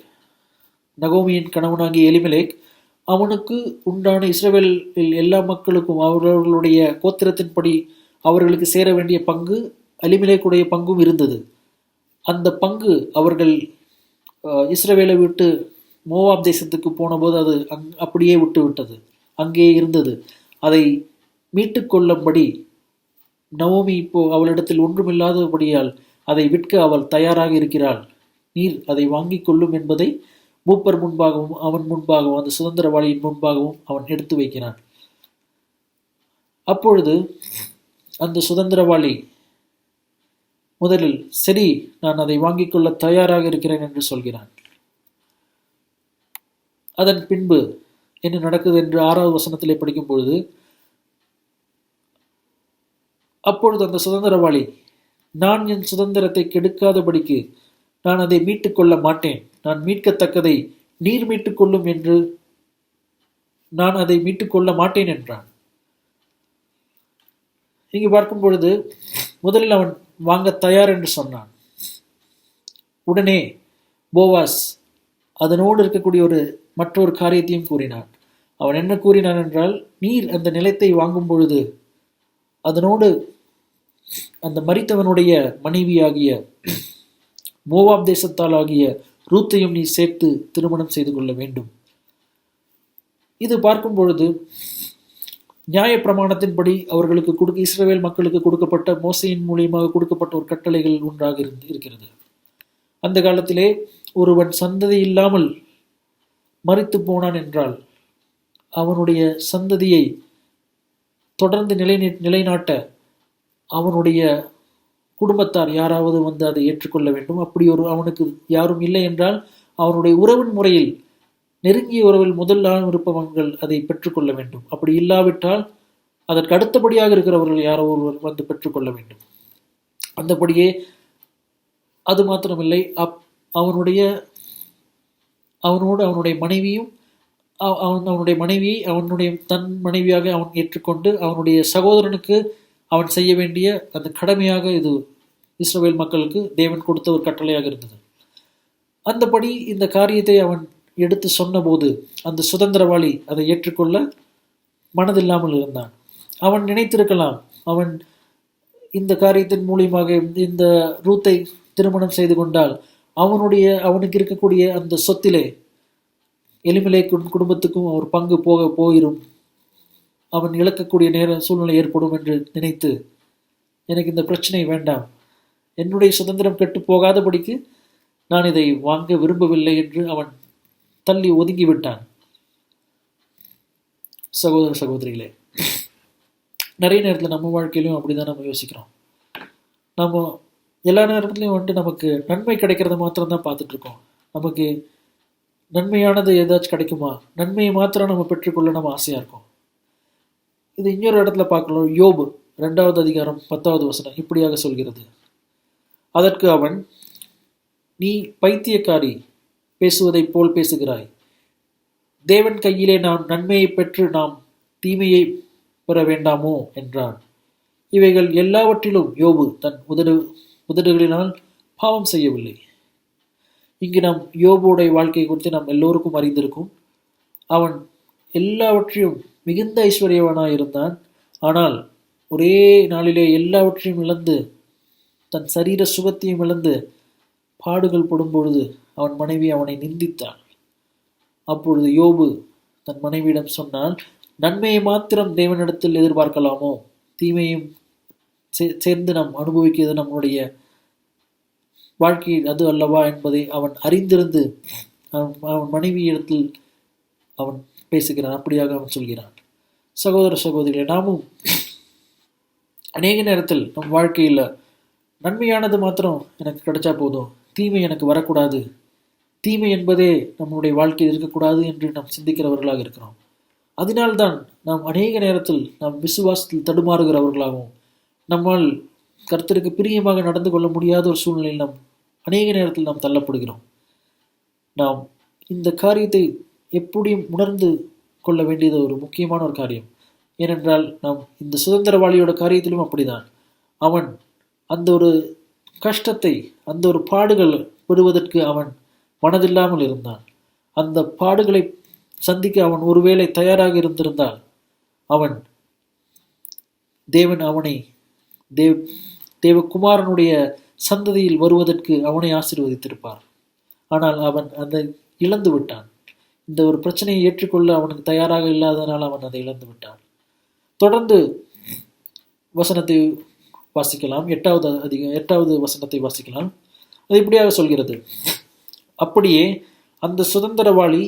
Speaker 4: நகோமியின் கணவனாகிய எலிமெலேக் அவனுக்கு உண்டான இஸ்ரவேல் எல்லா மக்களுக்கும் அவர்களுடைய கோத்திரத்தின்படி அவர்களுக்கு சேர வேண்டிய பங்கு எலிமெலேக்குடைய பங்கும் இருந்தது. அந்த பங்கு அவர்கள் இஸ்ரவேலை விட்டு மோவாப் தேசத்துக்கு போனபோது அது அப்படியே விட்டு விட்டது, அங்கே இருந்தது. அதை மீட்டு கொள்ளும்படி நவோமி இப்போ அவளிடத்தில் ஒன்றுமில்லாதபடியால் அதை விற்க அவள் தயாராக இருக்கிறாள். நீர் அதை வாங்கி கொள்ளும் என்பதை மூப்பர் முன்பாகவும் அவன் முன்பாகவும் அந்த சுதந்திரவாளியின் முன்பாகவும் அவன் எடுத்து வைக்கிறான். அப்பொழுது அந்த சுதந்திரவாளி முதலில் சரி, நான் அதை வாங்கிக் கொள்ள தயாராக இருக்கிறேன் என்று சொல்கிறான். அதன் பின்பு என்ன நடக்குது என்று 6வது வசனத்திலே படிக்கும் பொழுது, அப்பொழுது அந்த சுதந்திரவாளி, நான் என் சுதந்திரத்தை கெடுக்காதபடிக்கு நான் அதை மீட்டுக் கொள்ள மாட்டேன், நான் மீட்கத்தக்கதை நீர் மீட்டுக் கொள்ளும் என்று நான் அதை மீட்டுக் கொள்ள மாட்டேன் என்றான். இங்கு பார்க்கும் பொழுது முதலில் அவன் வாங்க தயார் என்று சொன்னான். உடனே போவாஸ் அதனோடு இருக்கக்கூடிய மற்றொரு காரியத்தையும் கூறினான். அவன் என்ன கூறினான் என்றால், நீர் அந்த நிலத்தை வாங்கும் பொழுது அதனோடு அந்த மரித்தவனுடைய மனைவியாகிய மோவாப் தேசத்தால் ஆகிய ரூத்தையும் நீ சேர்த்து திருமணம் செய்து கொள்ள வேண்டும். இது பார்க்கும் பொழுது நியாய பிரமாணத்தின்படி அவர்களுக்கு இஸ்ரவேல் மக்களுக்கு கொடுக்கப்பட்ட மோசையின் மூலியமாக கொடுக்கப்பட்ட ஒரு கட்டளைகள் ஒன்றாக இருக்கிறது. அந்த காலத்திலே ஒருவன் சந்ததி இல்லாமல் மரித்து போனான் என்றால் அவனுடைய சந்ததியை தொடர்ந்து நிலைநாட்ட அவனுடைய குடும்பத்தார் யாராவது வந்து அதை ஏற்றுக்கொள்ள வேண்டும். அப்படி அவனுக்கு யாரும் இல்லை என்றால் அவனுடைய உறவின் முறையில் நெருங்கிய உறவில் முதலாம் இருப்பவர்கள் அதை பெற்றுக்கொள்ள வேண்டும். அப்படி இல்லாவிட்டால் அதற்கு அடுத்தபடியாக இருக்கிறவர்கள் யாரோ ஒருவர் வந்து பெற்றுக்கொள்ள வேண்டும். அந்தபடியே அது மாத்திரமில்லை, அவனுடைய மனைவியும் அவனுடைய மனைவியை தன் மனைவியாக அவன் ஏற்றுக்கொண்டு அவனுடைய சகோதரனுக்கு அவன் செய்ய வேண்டிய அந்த கடமையாக இது இஸ்ரவேல் மக்களுக்கு தேவன் கொடுத்த ஒரு கட்டளையாக இருந்தது. அந்தபடி இந்த காரியத்தை அவன் எடுத்து சொன்னபோது அந்த சுதந்திரவாளி அதை ஏற்றுக்கொள்ள மனதில்லாமல் இருந்தான். அவன் நினைத்திருக்கலாம், அவன் இந்த காரியத்தின் மூலியமாக இந்த ரூத்தை திருமணம் செய்து கொண்டால் அவனுக்கு இருக்கக்கூடிய அந்த சொத்திலே எலிமெலேக்கு குடும்பத்துக்கும் ஒரு பங்கு போயிரும், அவன் இழக்கக்கூடிய சூழ்நிலை ஏற்படும் என்று நினைத்து, எனக்கு இந்த பிரச்சனை வேண்டாம், என்னுடைய சுதந்திரம் கெட்டு போகாதபடிக்கு நான் இதை வாங்க விரும்பவில்லை என்று அவன் தள்ளி ஒதுங்கிவிட்டான். சகோதர சகோதரிகளே, நிறைய நேரத்தில் நம்ம வாழ்க்கையிலும் அப்படிதான் நம்ம யோசிக்கிறோம். நம்ம எல்லா நேரத்துலையும் நமக்கு நன்மை கிடைக்கிறத மாத்திரம் தான் பார்த்துட்டு இருக்கோம். நமக்கு நன்மையானது ஏதாச்சும் கிடைக்குமா, நன்மையை மாத்திரம் நம்ம பெற்றுக்கொள்ள நம்ம ஆசையாக இருக்கும். இது இன்னொரு இடத்துல பார்க்கலாம். யோபு 2வது அதிகாரம் 10வது வசனம் இப்படியாக சொல்கிறது, அதற்கு அவன், நீ பைத்தியக்காரி, பேசுவதைப் போல் பேசுகிறாய், தேவன் கையிலே நாம் நன்மையை பெற்று நாம் தீமையை பெற வேண்டாமோ என்றான். இவைகள் எல்லாவற்றிலும் யோபு தன் உதடுகளினால் பாவம் செய்யவில்லை. இங்கு நாம் யோபுடைய வாழ்க்கை குறித்து நாம் எல்லோருக்கும் அறிந்திருக்கும். அவன் எல்லாவற்றையும் மிகுந்த ஐஸ்வர்யவனாக இருந்தான். ஆனால் ஒரே நாளிலே எல்லாவற்றையும் இழந்து தன் சரீர சுகத்தையும் இழந்து பாடுகள் படும் பொழுது அவன் மனைவி அவனை நிந்தித்தாள். அப்பொழுது யோபு தன் மனைவியிடம் சொன்னால், நன்மையை மாத்திரம் தேவனிடத்தில் எதிர்பார்க்கலாமோ, தீமையும் சேர்ந்து நாம் அனுபவிக்கிறது நம்முடைய வாழ்க்கையில் அது அல்லவா என்பதை அவன் அறிந்திருந்து அவன் மனைவியிடத்தில் அவன் பேசுகிறான். அப்படியாக அவன் சொல்கிறான். சகோதர சகோதரிகளை, நாமும் அநேக நேரத்தில் நம் வாழ்க்கையில் நன்மையானது மாத்திரம் எனக்கு கிடைச்சா போதும், தீமை எனக்கு வரக்கூடாது, தீமை என்பதே நம்முடைய வாழ்க்கையில் இருக்கக்கூடாது என்று நாம் சிந்திக்கிறவர்களாக இருக்கிறோம். அதனால்தான் நாம் அநேக நேரத்தில் நாம் விசுவாசத்தில் தடுமாறுகிறவர்களாகவும் நம்மால் கர்த்தருக்கு பிரியமாக நடந்து கொள்ள முடியாத ஒரு சூழ்நிலையில் நாம் அநேக நேரத்தில் நாம் தள்ளப்படுகிறோம். நாம் இந்த காரியத்தை எப்படியும் உணர்ந்து கொள்ள வேண்டியது ஒரு முக்கியமான ஒரு காரியம். ஏனென்றால் நாம் இந்த சுதந்திரவாளியோட காரியத்திலும் அப்படிதான். அவன் அந்த ஒரு கஷ்டத்தை, அந்த ஒரு பாடுகள் பெறுவதற்கு அவன் மனதில்லாமல் இருந்தான். அந்த பாடுகளை சந்திக்க அவன் ஒருவேளை தயாராக இருந்திருந்தால் தேவன் அவனை தேவகுமாரனுடைய சந்ததியில் வருவதற்கு அவனை ஆசீர்வதித்திருப்பார். ஆனால் அவன் அதை இழந்து விட்டான். இந்த ஒரு பிரச்சனையை ஏற்றுக்கொள்ள அவனுக்கு தயாராக இல்லாதனால் அவன் அதை இழந்து விட்டான். தொடர்ந்து வசனத்தை வாசிக்கலாம். 8வது வசனத்தை வாசிக்கலாம். அது இப்படியாக சொல்கிறது: அப்படியே அந்த சுதந்திரவாளி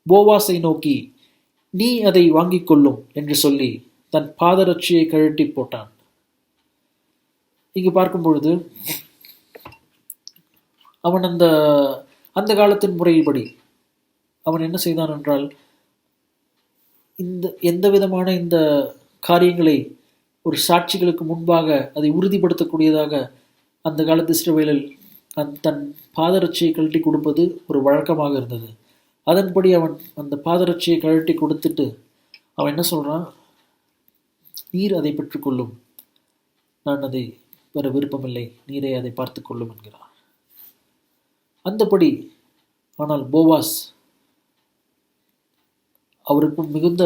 Speaker 4: போவாசை நோக்கி, நீ அதை வாங்கிக் கொள்ளும் என்று சொல்லி தன் பாதரட்சியை கழட்டி போட்டான். இங்கு பார்க்கும் பொழுது அவன் அந்த காலத்தின் முறைப்படி அவன் என்ன செய்தான் என்றால், எந்த விதமான இந்த காரியங்களை ஒரு சாட்சிகளுக்கு முன்பாக அதை உறுதிப்படுத்தக்கூடியதாக அந்த காலத்து இஸ்ரவேலில் தன் பாதரட்சியை கழட்டி கொடுப்பது ஒரு வழக்கமாக இருந்தது. அதன்படி அவன் அந்த பாதரட்சியை கழட்டி கொடுத்துட்டு அவன் என்ன சொல்றான், நீர் அதை பெற்றுக்கொள்ளும், நான் அதை பெற விருப்பமில்லை, நீரே அதை பார்த்து கொள்ளும் என்கிறார். அந்தபடி ஆனால் போவாஸ் அவருக்கு மிகுந்த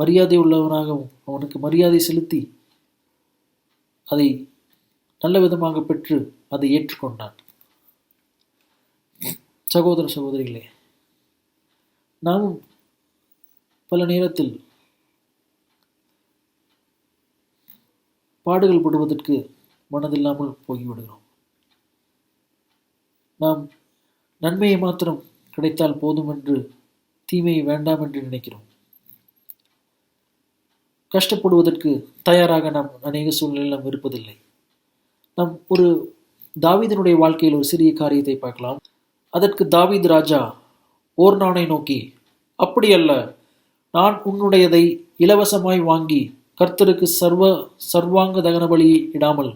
Speaker 4: மரியாதை உள்ளவனாகவும் அவனுக்கு மரியாதை செலுத்தி அதை நல்ல விதமாக பெற்று அதை ஏற்றுக்கொண்டான். சகோதர சகோதரிகளே, நாமும் பல நேரத்தில் பாடுகள் படுவதற்கு மனதில்லாமல் போய்விடுகிறோம். நாம் நன்மையை மாத்திரம் கிடைத்தால் போதும் என்று தீமையை வேண்டாம் என்று நினைக்கிறோம். கஷ்டப்படுவதற்கு தயாராக நாம் அநேக சூழ்நிலையில் நாம் இருப்பதில்லை. நாம் ஒரு தாவீதினுடைய வாழ்க்கையில் ஒரு சிறிய காரியத்தை பார்க்கலாம். அதற்கு தாவீது ராஜா ஓர்னானை நோக்கி, அப்படியல்ல, நான் உன்னுடையதை இலவசமாய் வாங்கி கர்த்தருக்கு சர்வாங்க தகன பலியை இடாமல்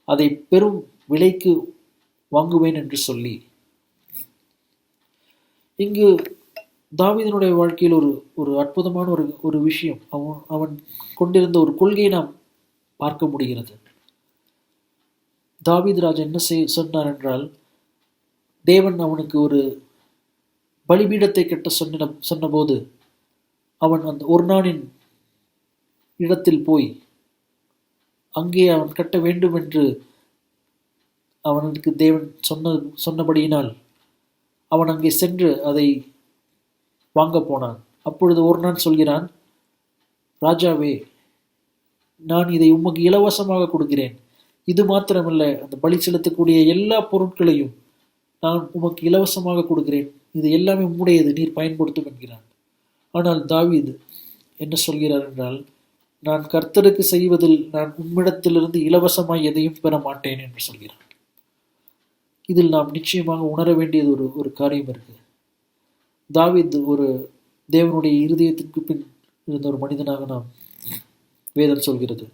Speaker 4: அதை பெரும் விலைக்கு வாங்குவேன் என்று சொல்லி, இங்கு தாவீதினுடைய வாழ்க்கையில் ஒரு அற்புதமான ஒரு விஷயம், அவன் கொண்டிருந்த ஒரு கொள்கையை நாம் பார்க்க முடிகிறது. தாவீது ராஜா என்ன சொன்னார் என்றால், தேவன் அவனுக்கு ஒரு பலிபீடத்தை கட்ட சொன்னபோது அவன் அந்த ஒர்னானின் இடத்தில் போய் அங்கே அவன் கட்ட வேண்டும் என்று அவனுக்கு தேவன் சொன்னபடியினால் அவன் அங்கே சென்று அதை வாங்க போனான். அப்பொழுது ஒர்னான் சொல்கிறான், ராஜாவே, நான் இதை உமக்கு இலவசமாக கொடுக்கிறேன். இது மாத்திரமல்ல, அந்த பலி செலுத்தக்கூடிய எல்லா பொருட்களையும் நான் உமக்கு இலவசமாக கொடுக்கிறேன். இது எல்லாமே உம்முடையது, நீர் பயன்படுத்தும் என்கிறான். ஆனால் தாவீது என்ன சொல்கிறார் என்றால், நான் கர்த்தருக்கு செய்வதில் நான் உம்மிடத்திலிருந்து இலவசமாய் எதையும் பெற மாட்டேன் என்று சொல்கிறான். இதில் நாம் நிச்சயமாக உணர வேண்டியது ஒரு காரியம் இருக்கு. தாவீது ஒரு தேவனுடைய இருதயத்திற்கு பின் இருந்த ஒரு மனிதனாக நாம் வேதம் சொல்கிறது.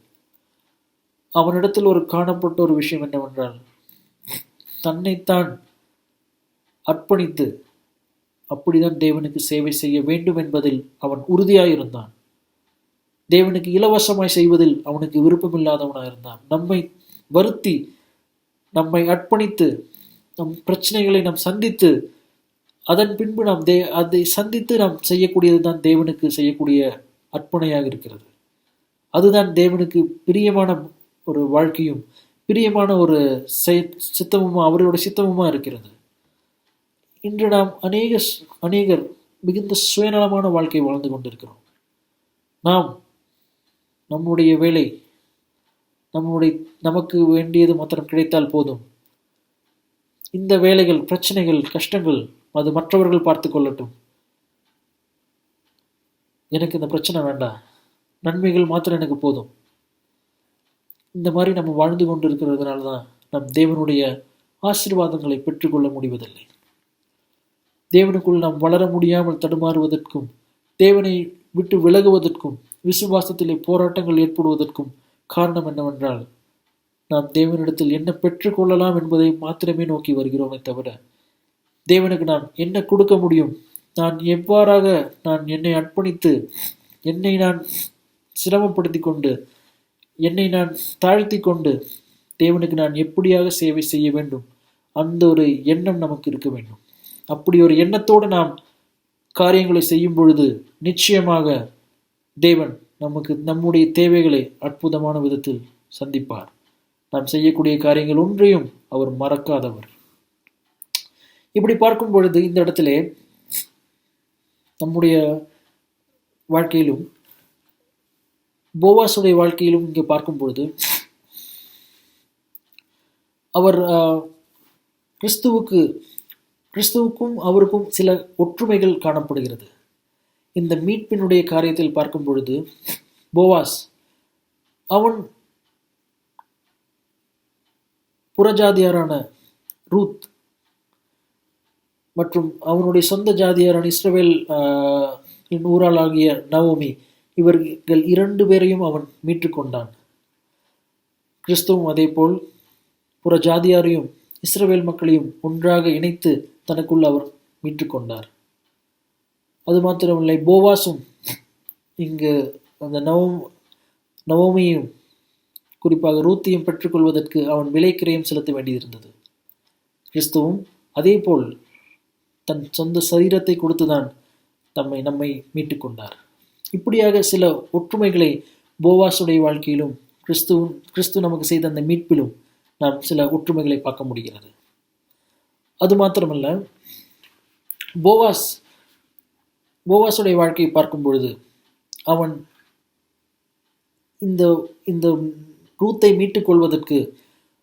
Speaker 4: அவனிடத்தில் ஒரு காணப்பட்ட ஒரு விஷயம் என்னவென்றால், தன்னைத்தான் அர்ப்பணித்து அப்படிதான் தேவனுக்கு சேவை செய்ய வேண்டும் என்பதில் அவன் உறுதியாயிருந்தான். தேவனுக்கு இலவசமாய் செய்வதில் அவனுக்கு விருப்பமில்லாதவனாயிருந்தான். நம்மை வருத்தி, நம்மை அர்ப்பணித்து, நம் பிரச்சனைகளை நாம் சந்தித்து, அதன் பின்பு நாம் அதை சந்தித்து நாம் செய்யக்கூடியது தான் தேவனுக்கு செய்யக்கூடிய அர்ப்பணையாக இருக்கிறது. அதுதான் தேவனுக்கு பிரியமான ஒரு வாழ்க்கையும் பிரியமான ஒரு சித்தமுமா அவரோட சித்தமுமா இருக்கிறது. இன்று நாம் அநேகர் மிகுந்த சுயநலமான வாழ்க்கை வாழ்ந்து கொண்டிருக்கிறோம். நாம் நம்முடைய வேலை, நமக்கு வேண்டியது மாத்திரம் கிடைத்தால் போதும். இந்த வேலைகள், பிரச்சனைகள், கஷ்டங்கள் அது மற்றவர்கள் பார்த்து கொள்ளட்டும், எனக்கு இந்த பிரச்சனை வேண்டாம், நன்மைகள் மாத்திரம் எனக்கு போதும். இந்த மாதிரி நம்ம வாழ்ந்து கொண்டு இருக்கிறதுனால தான் நம் தேவனுடைய ஆசீர்வாதங்களை பெற்றுக்கொள்ள முடிவதில்லை. தேவனுக்குள் நாம் வளர முடியாமல் தடுமாறுவதற்கும், தேவனை விட்டு விலகுவதற்கும், விசுவாசத்திலே போராட்டங்கள் ஏற்படுவதற்கும் காரணம் என்னவென்றால், நாம் தேவனிடத்தில் என்ன பெற்றுக்கொள்ளலாம் என்பதை மாத்திரமே நோக்கி வருகிறோமே தவிர, தேவனுக்கு நான் என்ன கொடுக்க முடியும், நான் எவ்வாறாக நான் என்னை அர்ப்பணித்து, என்னை நான் சிரமப்படுத்தி கொண்டு, என்னை நான் தாழ்த்தி கொண்டு தேவனுக்கு நான் எப்படியாக சேவை செய்ய வேண்டும், அந்த ஒரு எண்ணம் நமக்கு இருக்க வேண்டும். அப்படி ஒரு எண்ணத்தோடு நாம் காரியங்களை செய்யும் பொழுது நிச்சயமாக தேவன் நமக்கு நம்முடைய தேவைகளை அற்புதமான விதத்தில் சந்திப்பார். நாம் செய்யக்கூடிய காரியங்கள் ஒன்றையும் அவர் மறக்காதவர். இப்படி பார்க்கும் பொழுது இந்த இடத்திலே நம்முடைய வாழ்க்கையிலும் போவாசுடைய வாழ்க்கையிலும் இங்கே பார்க்கும் பொழுது அவர் கிறிஸ்துவுக்கும் அவருக்கும் சில ஒற்றுமைகள் காணப்படுகிறது. இந்த மீட்பினுடைய காரியத்தில் பார்க்கும் பொழுது போவாஸ் அவன் புறஜாதியாரான ரூத் மற்றும் அவனுடைய சொந்த ஜாதியாரான இஸ்ரவேல் ஊராளாகிய நவோமி, இவர்கள் 2 பேரையும் அவன் மீட்டுக்கொண்டான். கிறிஸ்துவும் அதே போல் புற ஜாதியாரையும் இஸ்ரவேல் மக்களையும் ஒன்றாக இணைத்து தனக்குள்ள அவர் மீட்டுக்கொண்டார். அது மாத்திரமில்லை, போவாசும் இங்கு அந்த நவோமியையும் குறிப்பாக ரூத்தையும் பெற்றுக்கொள்வதற்கு அவன் விலைக்கிரயம் செலுத்த வேண்டியிருந்தது. கிறிஸ்துவும் அதே போல் தன் சொந்த சரீரத்தை கொடுத்துதான் நம்மை மீட்டுக்கொண்டார். இப்படியாக சில ஒற்றுமைகளை போவாசுடைய வாழ்க்கையிலும் கிறிஸ்து நமக்கு செய்த அந்த மீட்பிலும் நாம் சில ஒற்றுமைகளை பார்க்க முடிகிறது. அது மாத்திரமல்ல, போவாசுடைய வாழ்க்கையை பார்க்கும் பொழுது அவன் இந்த ரூத்தை மீட்டுக் கொள்வதற்கு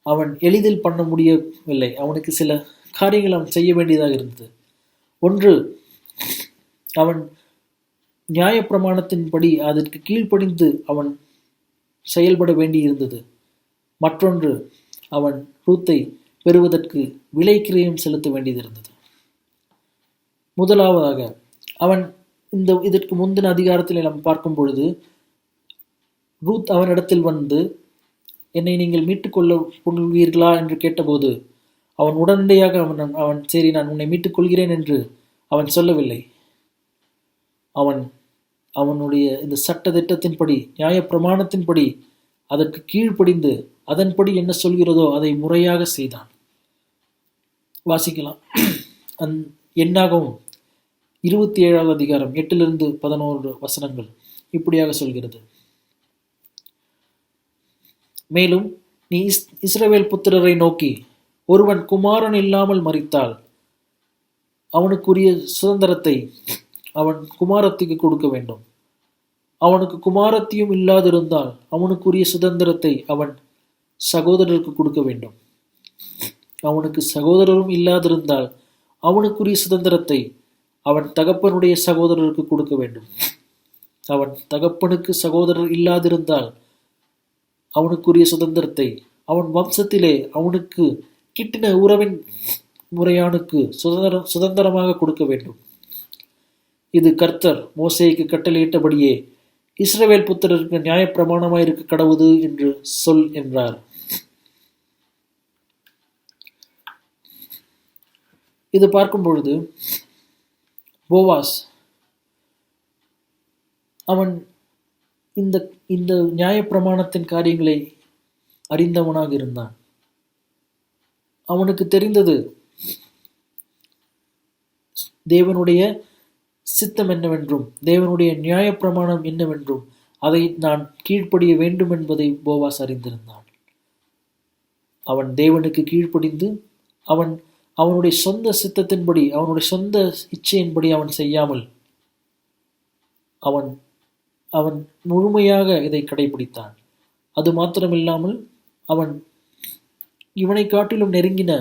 Speaker 4: அவன் எளிதில் பண்ண முடியவில்லை. அவனுக்கு சில காரியங்கள் அவன் செய்ய வேண்டியதாக இருந்தது. ஒன்று, அவன் நியாயப்பிரமாணத்தின்படி அதற்கு கீழ்ப்படிந்து அவன் செயல்பட வேண்டியிருந்தது. மற்றொன்று, அவன் ரூத்தை பெறுவதற்கு விலைக்கிரயம் செலுத்த வேண்டியதிருந்தது. முதலாவதாக அவன் இதற்கு முந்தின அதிகாரத்தில் நாம் பார்க்கும் பொழுது ரூத் அவனிடத்தில் வந்து, என்னை நீங்கள் மீட்டுக்கொள்வீர்களா என்று கேட்டபோது அவன் உடனடியாக அவன் சரி, நான் உன்னை மீட்டுக்கொள்கிறேன் என்று அவன் சொல்லவில்லை. அவனுடைய இந்த சட்ட திட்டத்தின்படி, நியாய பிரமாணத்தின்படி அதற்கு கீழ்ப்படிந்து அதன்படி என்ன சொல்கிறதோ அதை முறையாக செய்தான். வாசிக்கலாம். என்னாகவும் 27வது அதிகாரம் 8 - 11 வசனங்கள் இப்படியாக சொல்கிறது. மேலும் நீ இஸ்ரவேல் புத்திரரை நோக்கி, ஒருவன் குமாரன் இல்லாமல் மரித்தால் அவனுக்குரிய சுதந்திரத்தை அவன் குமாரத்திற்கு கொடுக்க வேண்டும். அவனுக்கு குமாரத்தியும் இல்லாதிருந்தால் அவனுக்குரிய சுதந்திரத்தை அவன் சகோதரருக்கு கொடுக்க வேண்டும். அவனுக்கு சகோதரரும் இல்லாதிருந்தால் அவனுக்குரிய சுதந்திரத்தை அவன் தகப்பனுடைய சகோதரருக்கு கொடுக்க வேண்டும். அவன் தகப்பனுக்கு சகோதரர் இல்லாதிருந்தால் அவனுக்குரிய சுதந்திரத்தை அவன் வம்சத்திலே அவனுக்கு கிட்டின உறவின் முறையானுக்கு சுதந்திரமாக கொடுக்க வேண்டும். இது கர்த்தர் மோசேக்கு கட்டளையிட்டபடியே இஸ்ரவேல் புத்திரருக்கு நியாயப்பிரமாணமாயிருக்க கடவுது என்று சொல் என்றார். இது பார்க்கும் பொழுது போவாஸ் அவன் இந்த நியாயப்பிரமாணத்தின் காரியங்களை அறிந்தவனாக இருந்தான். அவனுக்கு தெரிந்தது தேவனுடைய சித்தம் என்னவென்றும் தேவனுடைய நியாயப்பிரமாணம் என்னவென்றும் அதை நான் கீழ்ப்படிய வேண்டும் என்பதை போவாஸ் அறிந்திருந்தான். அவன் தேவனுக்கு கீழ்ப்படிந்து அவனுடைய சொந்த சித்தத்தின்படி, அவனுடைய சொந்த இச்சையின்படி அவன் செய்யாமல் அவன் முழுமையாக இதை கடைபிடித்தான். அது மாத்திரமில்லாமல் அவன் இவனை காட்டிலும் நெருங்கின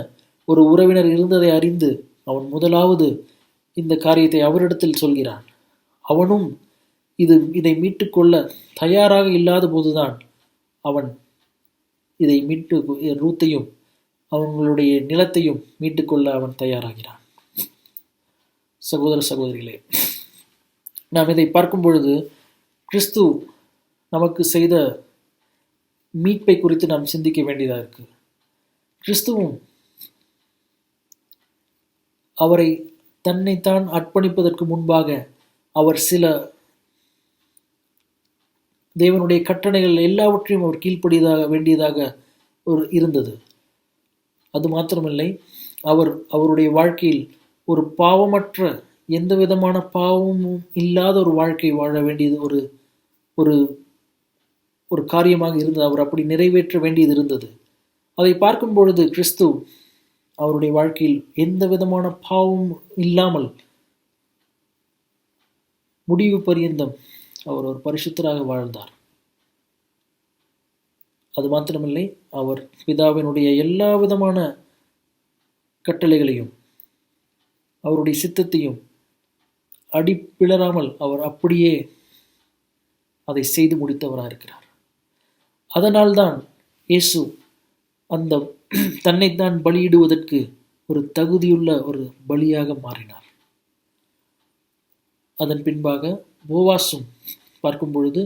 Speaker 4: ஒரு உறவினர் இருந்ததை அறிந்து அவன் முதலாவது இந்த காரியத்தை அவரிடத்தில் சொல்கிறான். அவனும் இதை மீட்டுக்கொள்ள தயாராக இல்லாத போதுதான் அவன் இதை ரூத்தையும் அவங்களுடைய நிலத்தையும் மீட்டுக்கொள்ள அவன் தயாராகிறான். சகோதர சகோதரிகளே, நாம் இதை பார்க்கும் பொழுது கிறிஸ்து நமக்கு செய்த மீட்பை குறித்து நாம் சிந்திக்க வேண்டியதாக இருக்கு. கிறிஸ்துவும் அவரை தன்னைத்தான் அர்ப்பணிப்பதற்கு முன்பாக அவர் சில தேவனுடைய கட்டளைகள் எல்லாவற்றையும் அவர் கீழ்ப்படியதாக வேண்டியதாக இருந்தது. அது மாத்திரமில்லை, அவருடைய வாழ்க்கையில் ஒரு பாவமற்ற, எந்த விதமான பாவமும் இல்லாத ஒரு வாழ்க்கை வாழ வேண்டியது ஒரு ஒரு ஒரு காரியமாக இருந்தது. அவர் அப்படி நிறைவேற்ற வேண்டியது இருந்தது. அதை பார்க்கும் பொழுது கிறிஸ்து அவருடைய வாழ்க்கையில் எந்த விதமான பாவமும் இல்லாமல் முடிவு பரியந்தம் அவர் ஒரு பரிசுத்தராக வாழ்ந்தார். அது மாத்திரமில்லை, அவர் பிதாவினுடைய எல்லா விதமான கட்டளைகளையும் அவருடைய சித்தத்தையும் அடிப்பிளராமல் அவர் அப்படியே அதை செய்து முடித்தவராக இருக்கிறார். அதனால்தான் இயேசு அந்த தன்னைத்தான் பலியிடுவதற்கு ஒரு தகுதியுள்ள ஒரு பலியாக மாறினார். அதன் பின்பாக போவாசும் பார்க்கும் பொழுது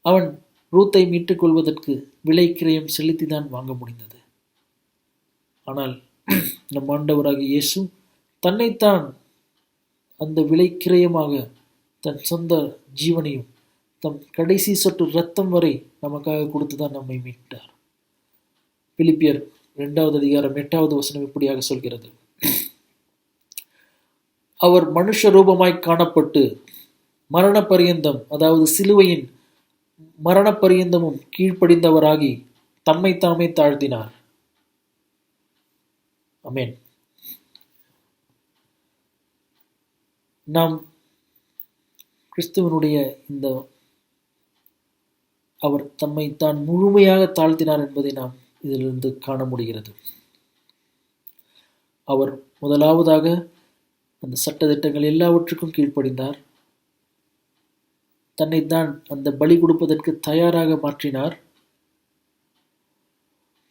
Speaker 4: அவன் ரூத்தை மீட்டுக் கொள்வதற்கு விலை கிரயம் செலுத்திதான் வாங்க முடிந்தது. ஆனால் நம் ஆண்டவராகிய இயேசு தன்னைத்தான் அந்த விலை கிரயமாக தன் சொந்த ஜீவனையும் தம் கடைசி சொட்டு இரத்தம் வரை நமக்காக கொடுத்துதான் நம்மை மீட்டார். பிலிப்பியர் 2வது அதிகாரம் 8வது வசனம் இப்படியாக சொல்கிறது: அவர் மனுஷ ரூபமாய் காணப்பட்டு மரண பரியந்தம், அதாவது சிலுவையின் மரண பரியந்தமும் கீழ்ப்படிந்தவராகி தம்மை தாமே தாழ்த்தினார். ஆமென். நாம் கிறிஸ்துவனுடைய இந்த அவர் தம்மை தான் முழுமையாக தாழ்த்தினார் என்பதை நாம் இதிலிருந்து காண முடிகிறது. அவர் முதலாவதாக அந்த சட்டதிட்டங்கள் எல்லாவற்றுக்கும் கீழ்ப்படிந்தார். தன்னைத்தான் அந்த பலி கொடுப்பதற்கு தயாராக மாற்றினார்.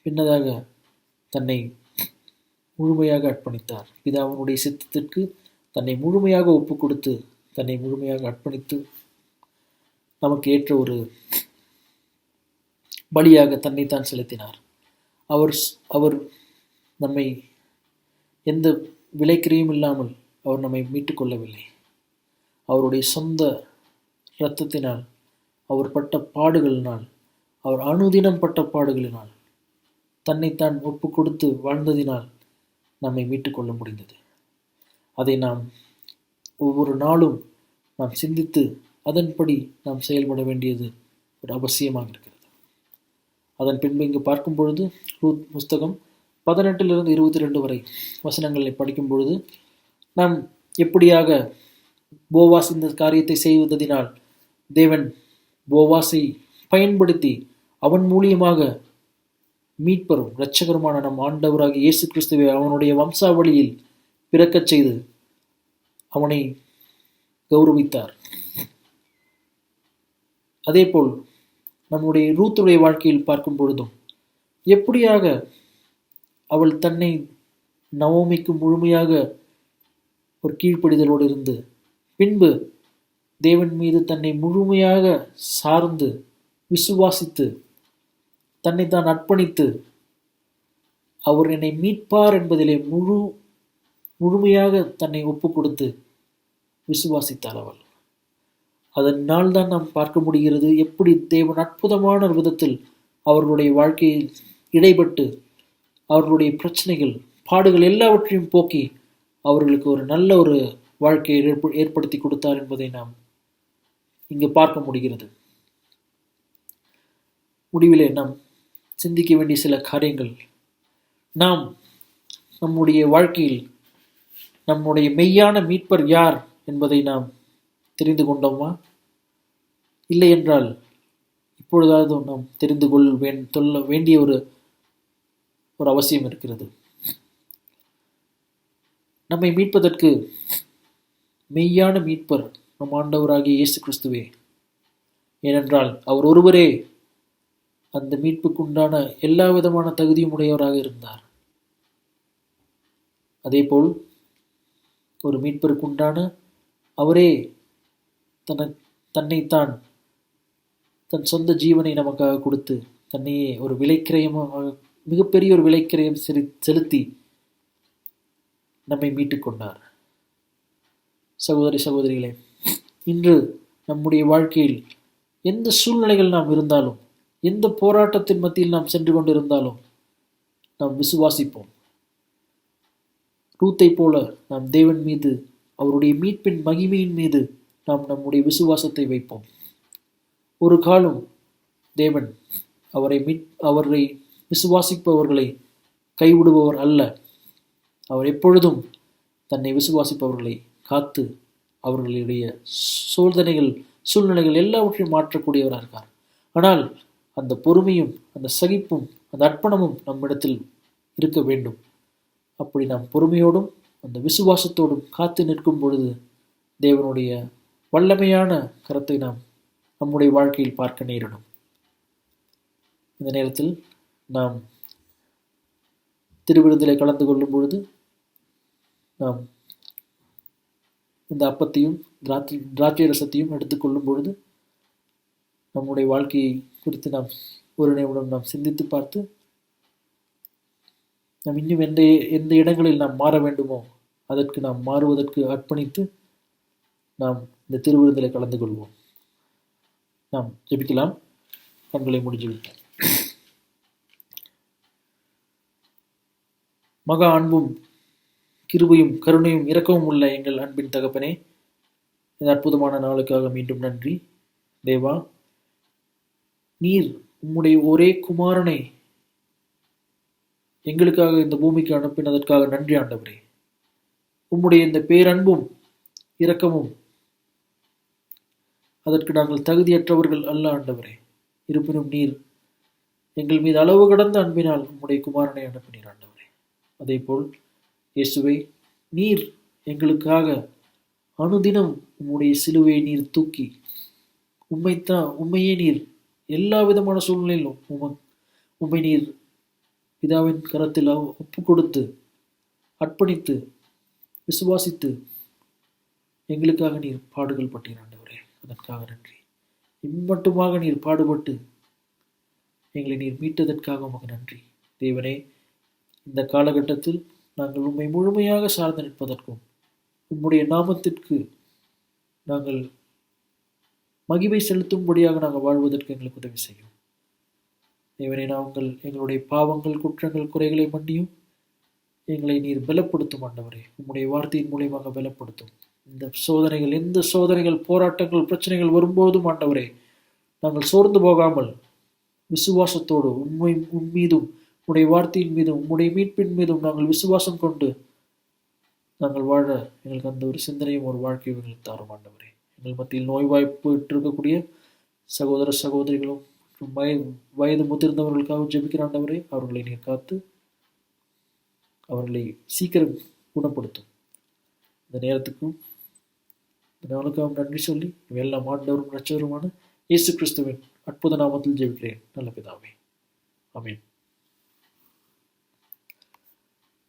Speaker 4: பின்னதாக தன்னை முழுமையாக அர்ப்பணித்தார். பிதாவினுடைய சித்தத்திற்கு தன்னை முழுமையாக ஒப்பு கொடுத்து தன்னை முழுமையாக அர்ப்பணித்து நமக்கு ஏற்ற ஒரு பலியாக தன்னைத்தான் செலுத்தினார். அவர் நம்மை எந்த விலைக்கிரையும் இல்லாமல் அவர் நம்மை மீட்டுக் கொள்ளவில்லை. அவருடைய சொந்த இரத்தத்தினால், அவர் பட்ட பாடுகளினால், அவர் அனுதினம் பட்ட பாடுகளினால், தன்னைத்தான் ஒப்பு கொடுத்து வாழ்ந்ததினால் நம்மை மீட்டுக்கொள்ள முடிந்தது. அதை நாம் ஒவ்வொரு நாளும் நாம் சிந்தித்து அதன்படி நாம் செயல்பட வேண்டியது ஒரு அவசியமாக இருக்கிறது. அதன் பின்பு இங்கு பார்க்கும் பொழுது ரூத் புஸ்தகம் 18 22 வரை வசனங்களை படிக்கும் பொழுது நாம் எப்படியாக போவாஸ் இந்த காரியத்தை செய்வதனால் தேவன் போவாஸை பயன்படுத்தி அவன் மூலியமாக மீட்பரும் இரட்சகருமான நம் ஆண்டவராகிய இயேசு கிறிஸ்துவை அவனுடைய வம்சாவளியில் பிறக்கச் செய்து அவனை கௌரவித்தார். அதேபோல் நம்முடைய ரூத்துடைய வாழ்க்கையில் பார்க்கும் பொழுதும் எப்படியாக அவள் தன்னை நவோமிக்கு முழுமையாக ஒரு கீழ்ப்படிதலோடு இருந்து பின்பு தேவன் மீது தன்னை முழுமையாக சார்ந்து விசுவாசித்து தன்னை தான் அர்ப்பணித்து அவர் என்னை மீட்பார் என்பதிலே முழுமையாக தன்னை ஒப்பு கொடுத்து விசுவாசித்தாள் அவள். அதனால் தான் நாம் பார்க்க முடிகிறது எப்படி தேவன் அற்புதமான விதத்தில் அவர்களுடைய வாழ்க்கையில் இடைப்பட்டு அவர்களுடைய பிரச்சனைகள், பாடுகள் எல்லாவற்றையும் போக்கி அவர்களுக்கு ஒரு நல்ல ஒரு வாழ்க்கையை ஏற்படுத்தி கொடுத்தார் என்பதை நாம் இங்கு பார்க்க முடிகிறது. முடிவிலே நாம் சிந்திக்க வேண்டிய சில காரியங்கள், நாம் நம்முடைய வாழ்க்கையில் நம்முடைய மெய்யான மீட்பர் யார் என்பதை நாம் தெரிந்து கொண்டோமா? இல்லை என்றால் இப்பொழுதாவது நாம் தெரிந்து கொள்ள வேண்டிய ஒரு அவசியம் இருக்கிறது. நம்மை மீட்பதற்கு மெய்யான மீட்பர் நம் ஆண்டவராகிய இயேசு கிறிஸ்துவே. ஏனென்றால் அவர் ஒருவரே அந்த மீட்புக்குண்டான எல்லா விதமான தகுதியும் உடையவராக இருந்தார். அதேபோல் ஒரு மீட்பருக்குண்டான அவரே தன்னைத்தான் தன் சொந்த ஜீவனை நமக்காக கொடுத்து தன்னையே ஒரு விலைக்கிரயமாக, மிகப்பெரிய ஒரு விலைக்கிரயம் செலுத்தி நம்மை மீட்டுக் கொண்டார். சகோதரி சகோதரிகளே, இன்று நம்முடைய வாழ்க்கையில் எந்த சூழ்நிலைகள் நாம் இருந்தாலும், எந்த போராட்டத்தின் மத்தியில் நாம் சென்று கொண்டிருந்தாலும் நாம் விசுவாசிப்போம். ரூத்தை போல நாம் தேவன் மீது, அவருடைய மீட்பின் மகிமையின் மீது நாம் நம்முடைய விசுவாசத்தை வைப்போம். ஒரு காலம் தேவன் அவரை விசுவாசிப்பவர்களை கைவிடுபவர் அல்ல. அவர் எப்பொழுதும் தன்னை விசுவாசிப்பவர்களை காத்து அவர்களுடைய சூழ்நிலைகள் எல்லாவற்றையும் மாற்றக்கூடியவராக இருக்கார். ஆனால் அந்த பொறுமையும் அந்த சகிப்பும் அந்த அர்ப்பணமும் நம்மிடத்தில் இருக்க வேண்டும். அப்படி நாம் பொறுமையோடும் அந்த விசுவாசத்தோடும் காத்து நிற்கும் பொழுது தேவனுடைய வல்லமையான கரத்தை நாம் நம்முடைய வாழ்க்கையில் பார்க்க நேரிடும். இந்த நேரத்தில் நாம் திருவிருந்திலே கலந்து கொள்ளும் பொழுது நாம் இந்த அப்பத்தையும் திராட்சை ரசத்தையும் எடுத்துக்கொள்ளும் பொழுது நம்முடைய வாழ்க்கையை குறித்து நாம் ஒரு நிமிடம் நாம் சிந்தித்து பார்த்து நாம் இன்னும் எந்த இடங்களில் நாம் மாற வேண்டுமோ அதற்கு நாம் மாறுவதற்கு அர்ப்பணித்து நாம் இந்த திருவிருந்திலே கலந்து கொள்வோம். நாம் ஜெபிக்கலாம். கண்களை முடிஞ்சு விட்டோம். மகா அன்பும் கிருபையும் கருணையும் இரக்கமும் உள்ள எங்கள் அன்பின் தகப்பனே, இந்த அற்புதமான நாளுக்காக மீண்டும் நன்றி. தேவா, நீர் உம்முடைய ஒரே குமாரனை எங்களுக்காக இந்த பூமிக்கு அனுப்பினதற்காக நன்றி ஆண்டவரே. உம்முடைய இந்த பேரன்பும் இரக்கமும் அதற்கு நாங்கள் தகுதியற்றவர்கள் அல்ல ஆண்டவரே. இருப்பினும் நீர் எங்கள் மீது அளவு கடந்த அன்பினால் உம்முடைய குமாரனை அனுப்பினீர் ஆண்டவரே. அதேபோல் இயேசுவை, நீர் எங்களுக்காக அனுதினம் உம்முடைய சிலுவையை நீர் தூக்கி உம்மையே நீர் எல்லா விதமான சூழ்நிலையிலும் உம்மை நீர் பிதாவின் கரத்தில் ஒப்பு கொடுத்து அர்ப்பணித்து விசுவாசித்து எங்களுக்காக நீர் பாடுகள் பட்டீர் ஆண்டவரே. அதற்காக நன்றி. இம்மட்டுமாக நீர் பாடுபட்டு எங்களை நீர் மீட்டதற்காக உமக்கு நன்றி. தேவனே, இந்த காலகட்டத்தில் நாங்கள் உம்மை முழுமையாக சார்ந்து நிற்பதற்கும் உம்முடைய நாமத்திற்கு நாங்கள் மகிமை செலுத்தும்படியாக நாங்கள் வாழ்வதற்கு எங்களுக்கு உதவி செய்யும். தேவனே, நாங்கள் எங்களுடைய பாவங்கள், குற்றங்கள், குறைகளை மன்னியும் எங்களை நீர் பலப்படுத்தும் ஆண்டவரே. உம்முடைய வார்த்தையின் மூலியமாக பலப்படுத்தும். இந்த சோதனைகள், எந்த சோதனைகள், போராட்டங்கள், பிரச்சனைகள் வரும்போதும் ஆண்டவரே, நாங்கள் சோர்ந்து போகாமல் விசுவாசத்தோடு உம்மீதும் உம்முடைய வார்த்தையின் மீதும் உம்முடைய மீட்பின் மீதும் நாங்கள் விசுவாசம் கொண்டு நாங்கள் வாழ எங்களுக்கு அந்த ஒரு சிந்தனையும் ஒரு வாழ்க்கையும் எங்களுக்கு தாரும் ஆண்டவரே. எங்கள் மத்தியில் நோய்வாய்ப்பு இருக்கக்கூடிய சகோதர சகோதரிகளும் வயது முதிர்ந்தவர்களுக்காக ஜெபிக்கிற ஆண்டவரே, அவர்களை நீர் காத்து அவர்களை சீக்கிரம் குணப்படுத்தும். இந்த நேரத்துக்கும் இந்த நாளுக்காக நன்றி சொல்லி இவையெல்லாம் ஆண்டவரும் இரட்சகருமான இயேசு கிறிஸ்துவின் அற்புத நாமத்தில் ஜெபிக்கிறேன் நல்ல பிதாவே. ஆமென்.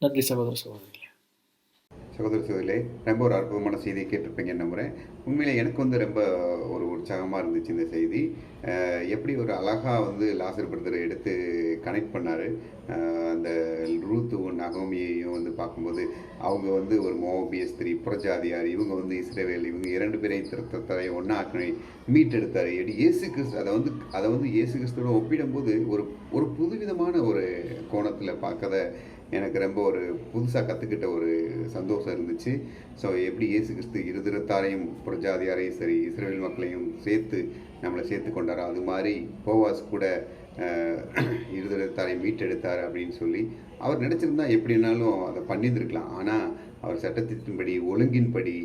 Speaker 4: நன்றி சகோதர சகோதரிகளே.
Speaker 5: சகோதர சகோதரிகளே, ரொம்ப ஒரு அற்புதமான செய்தியை கேட்டிருப்பீங்கன்னு நம்புகிறேன். உண்மையிலே எனக்கு ரொம்ப ஒரு உற்சாகமாக இருந்துச்சு இந்த செய்தி. எப்படி ஒரு அழகாக லாசர் பிரதரை எடுத்து கனெக்ட் பண்ணார். அந்த ரூத்துவும் நகோமியையும் பார்க்கும்போது அவங்க ஒரு மோபிய ஸ்திரீ, புறஜாதியார், இவங்க இஸ்ரவேல், இவங்க 2 பேரையும் திருத்தரையும் ஒன்றா ஆக்கணி மீட்டெடுத்தார். எப்படி இயேசு கிறிஸ்து அதை இயேசு கிறிஸ்துவோட ஒப்பிடும்போது ஒரு புதுவிதமான ஒரு கோணத்தில் பார்க்கத எனக்கு ரொம்ப ஒரு புதுசாக கற்றுக்கிட்ட ஒரு சந்தோஷம் இருந்துச்சு. ஸோ எப்படி இயேசு கிறிஸ்து இருதிரத்தாரையும் புறஜாதியாரையும் சரி இஸ்ரவேல் மக்களையும் நம்மளை சேர்த்து கொண்டாரோ, அது மாதிரி போவாஸ் கூட இருதிரத்தாரை மீட்டெடுத்தார் அப்படின்னு சொல்லி அவர் நினச்சிருந்தா எப்படின்னாலும் அதை பண்ணியிருந்திருக்கலாம். ஆனால் அவர் சட்டத்தின்படி ஒழுங்கின்படி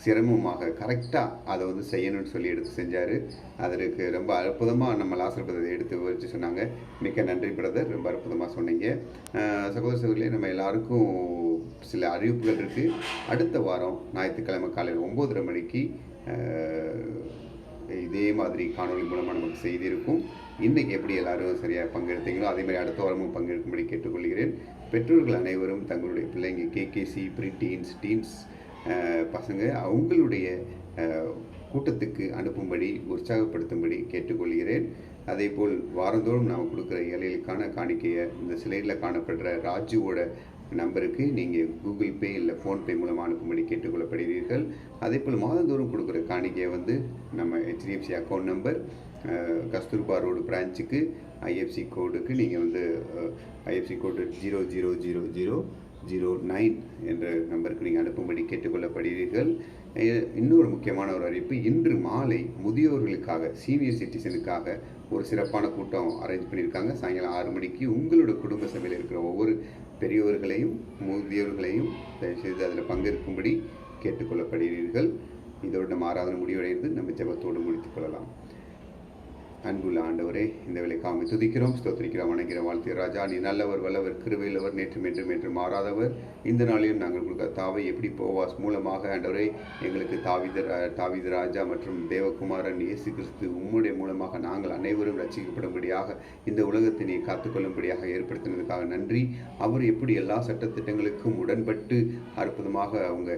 Speaker 5: சிரமமாக கரெக்டாக அதை செய்யணும்னு சொல்லி எடுத்து செஞ்சார். அதற்கு ரொம்ப அற்புதமாக நம்ம லாசர் பிரதர் எடுத்து விவரித்து சொன்னாங்க. மிக்க நன்றி பிரதர், ரொம்ப அற்புதமாக சொன்னீங்க. சகோதர சகோதரிகளே, நம்ம எல்லாருக்கும் சில அறிவிப்புகள் இருக்குது. அடுத்த வாரம் ஞாயிற்றுக்கிழமை காலையில் 9:30 மணிக்கு இதே மாதிரி காணொலி மூலமாக நமக்கு செய்தி இருக்கும். இன்றைக்கி எப்படி எல்லோரும் சரியாக பங்கெடுத்தீங்களோ அதே மாதிரி அடுத்த வாரமும் பங்கெடுக்கும்படி கேட்டுக்கொள்கிறேன். பெற்றோர்கள் அனைவரும் தங்களுடைய பிள்ளைங்க கேகேசி ப்ரீ டீன்ஸ் பசங்க அவங்களுடைய கூட்டத்துக்கு அனுப்பும்படி உற்சாகப்படுத்தும்படி கேட்டுக்கொள்கிறேன். அதே போல் வாரந்தோறும் நாம் கொடுக்குற ஏழைகளுக்கான காணிக்கையை இந்த ஸ்லைடில் காணப்படுற ராஜுவோட நம்பருக்கு நீங்கள் கூகுள் பே இல்லை ஃபோன்பே மூலமாக அனுப்பும்படி கேட்டுக்கொள்ளப்படுகிறீர்கள். அதே போல் மாதந்தோறும் கொடுக்குற காணிக்கையை நம்ம HDFC account number, Kasturba road பிரான்ச்சுக்கு IFC கோடுக்கு நீங்கள் IFC கோடு 0000 9 என்ற நம்பருக்கு நீங்கள் அனுப்பும்படி கேட்டுக்கொள்ளப்படுவீர்கள். இன்னொரு முக்கியமான ஒரு அறிவிப்பு, இன்று மாலை முதியோர்களுக்காக, சீனியர் சிட்டிசனுக்காக ஒரு சிறப்பான கூட்டம் அரேஞ்ச் பண்ணியிருக்காங்க. சாயங்காலம் 6 மணிக்கு உங்களோட குடும்ப சபையில் இருக்கிற ஒவ்வொரு பெரியவர்களையும் முதியோர்களையும் தயவுசெய்து அதில் பங்கேற்கும்படி கேட்டுக்கொள்ளப்படுவீர்கள். இதோடு நம்ம ஆராதனை முடிவடைந்து நம்ம ஜெபத்தோடு முடித்துக் கொள்ளலாம். அன்புள்ள ஆண்டவரே, இந்த வேலைக்காக துதிக்கிறோம், ஸ்தோத்திரிக்கிறோம், வணங்குகிறோம், வாழ்த்திய ராஜா. நீ நல்லவர், வல்லவர், கிருபையுள்ளவர், நேற்றும் என்றும் என்றும் மாறாதவர். இந்த நாளையும் நாங்கள் கொடுக்க தாவை எப்படி போவாஸ் மூலமாக ஆண்டவரே எங்களுக்கு தாவீது ராஜா மற்றும் தேவகுமாரன் இயேசு கிறிஸ்து உம்முடைய மூலமாக நாங்கள் அனைவரும் ரட்சிக்கப்படும்படியாக இந்த உலகத்தை நீ காத்துக்கொள்ளும்படியாக ஏற்படுத்தினதுக்காக நன்றி. அவர் எப்படி எல்லா சட்டத்திட்டங்களுக்கும் உடன்பட்டு அற்புதமாக அவங்க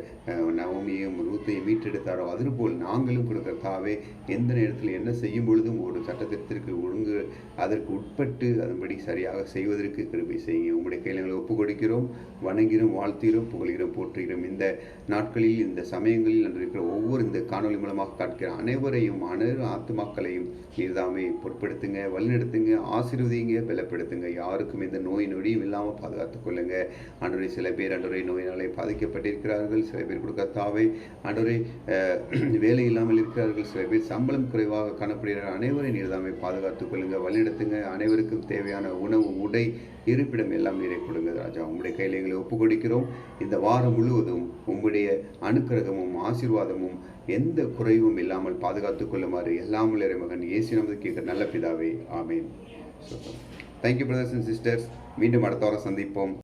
Speaker 5: நவமியையும் ரூத்தையும் மீட்டெடுத்தாரோ அதுபோல் நாங்களும் கொடுக்கிற தாவே எந்த நேரத்தில் என்ன செய்யும் பொழுதும் ஒரு சட்டத்திட்டத்திற்கு அதற்கு உட்பட்டு அதன்படி சரியாக செய்வதற்கு கிருபை செய்யுங்க. உங்களுடைய கையில் எங்களை ஒப்பு கொடுக்கிறோம், வணங்கிறோம், வாழ்த்துகிறோம், புகழ்கிறோம், போற்றுகிறோம். இந்த நாட்களில், இந்த சமயங்களில் இருக்கிற ஒவ்வொரு இந்த காணொலி மூலமாக காட்டுகிற அனைவரையும், அனைவரும் ஆத்துமாக்களையும் நீர்தாமே பொருட்படுத்துங்க, வழிநடத்துங்க, ஆசீர்வதிங்க, பலப்படுத்துங்க. யாருக்கும் எந்த நோய் நொடியும் இல்லாமல் பாதுகாத்துக் கொள்ளுங்க. ஆண்டவரே, சில பேர் ஆண்டவரே நோயினாலே பாதிக்கப்பட்டிருக்கிறார்கள், சில பேர் கொடுக்கத்தாவே ஆண்டவரே வேலை இல்லாமல் இருக்கிறார்கள், சில பேர் சம்பளம் குறைவாக காணப்படுகிற அனைவரையும் நீர்தாமே பாதுகாத்துக் கொள்ளுங்க, வழிநடத்துங்க. அனைவருக்கும் தேவையான உணவு, உடை, இருப்பிடம் எல்லாம் நீரை கொடுங்க ராஜா. உங்களுடைய கையில் எங்களை ஒப்பு கொடுக்கிறோம். இந்த வாரம் முழுவதும் உங்களுடைய அனுக்கிரகமும் ஆசீர்வாதமும் எந்த குறைவும் இல்லாமல் பாதுகாத்துக் கொள்ளுமாறு எல்லாம் உள்ள மகன் இயேசு நமது கேட்க நல்ல பிதாவே, ஆமேன். Thank you brothers and sisters. மீண்டும் அடுத்த வாரம் சந்திப்போம்.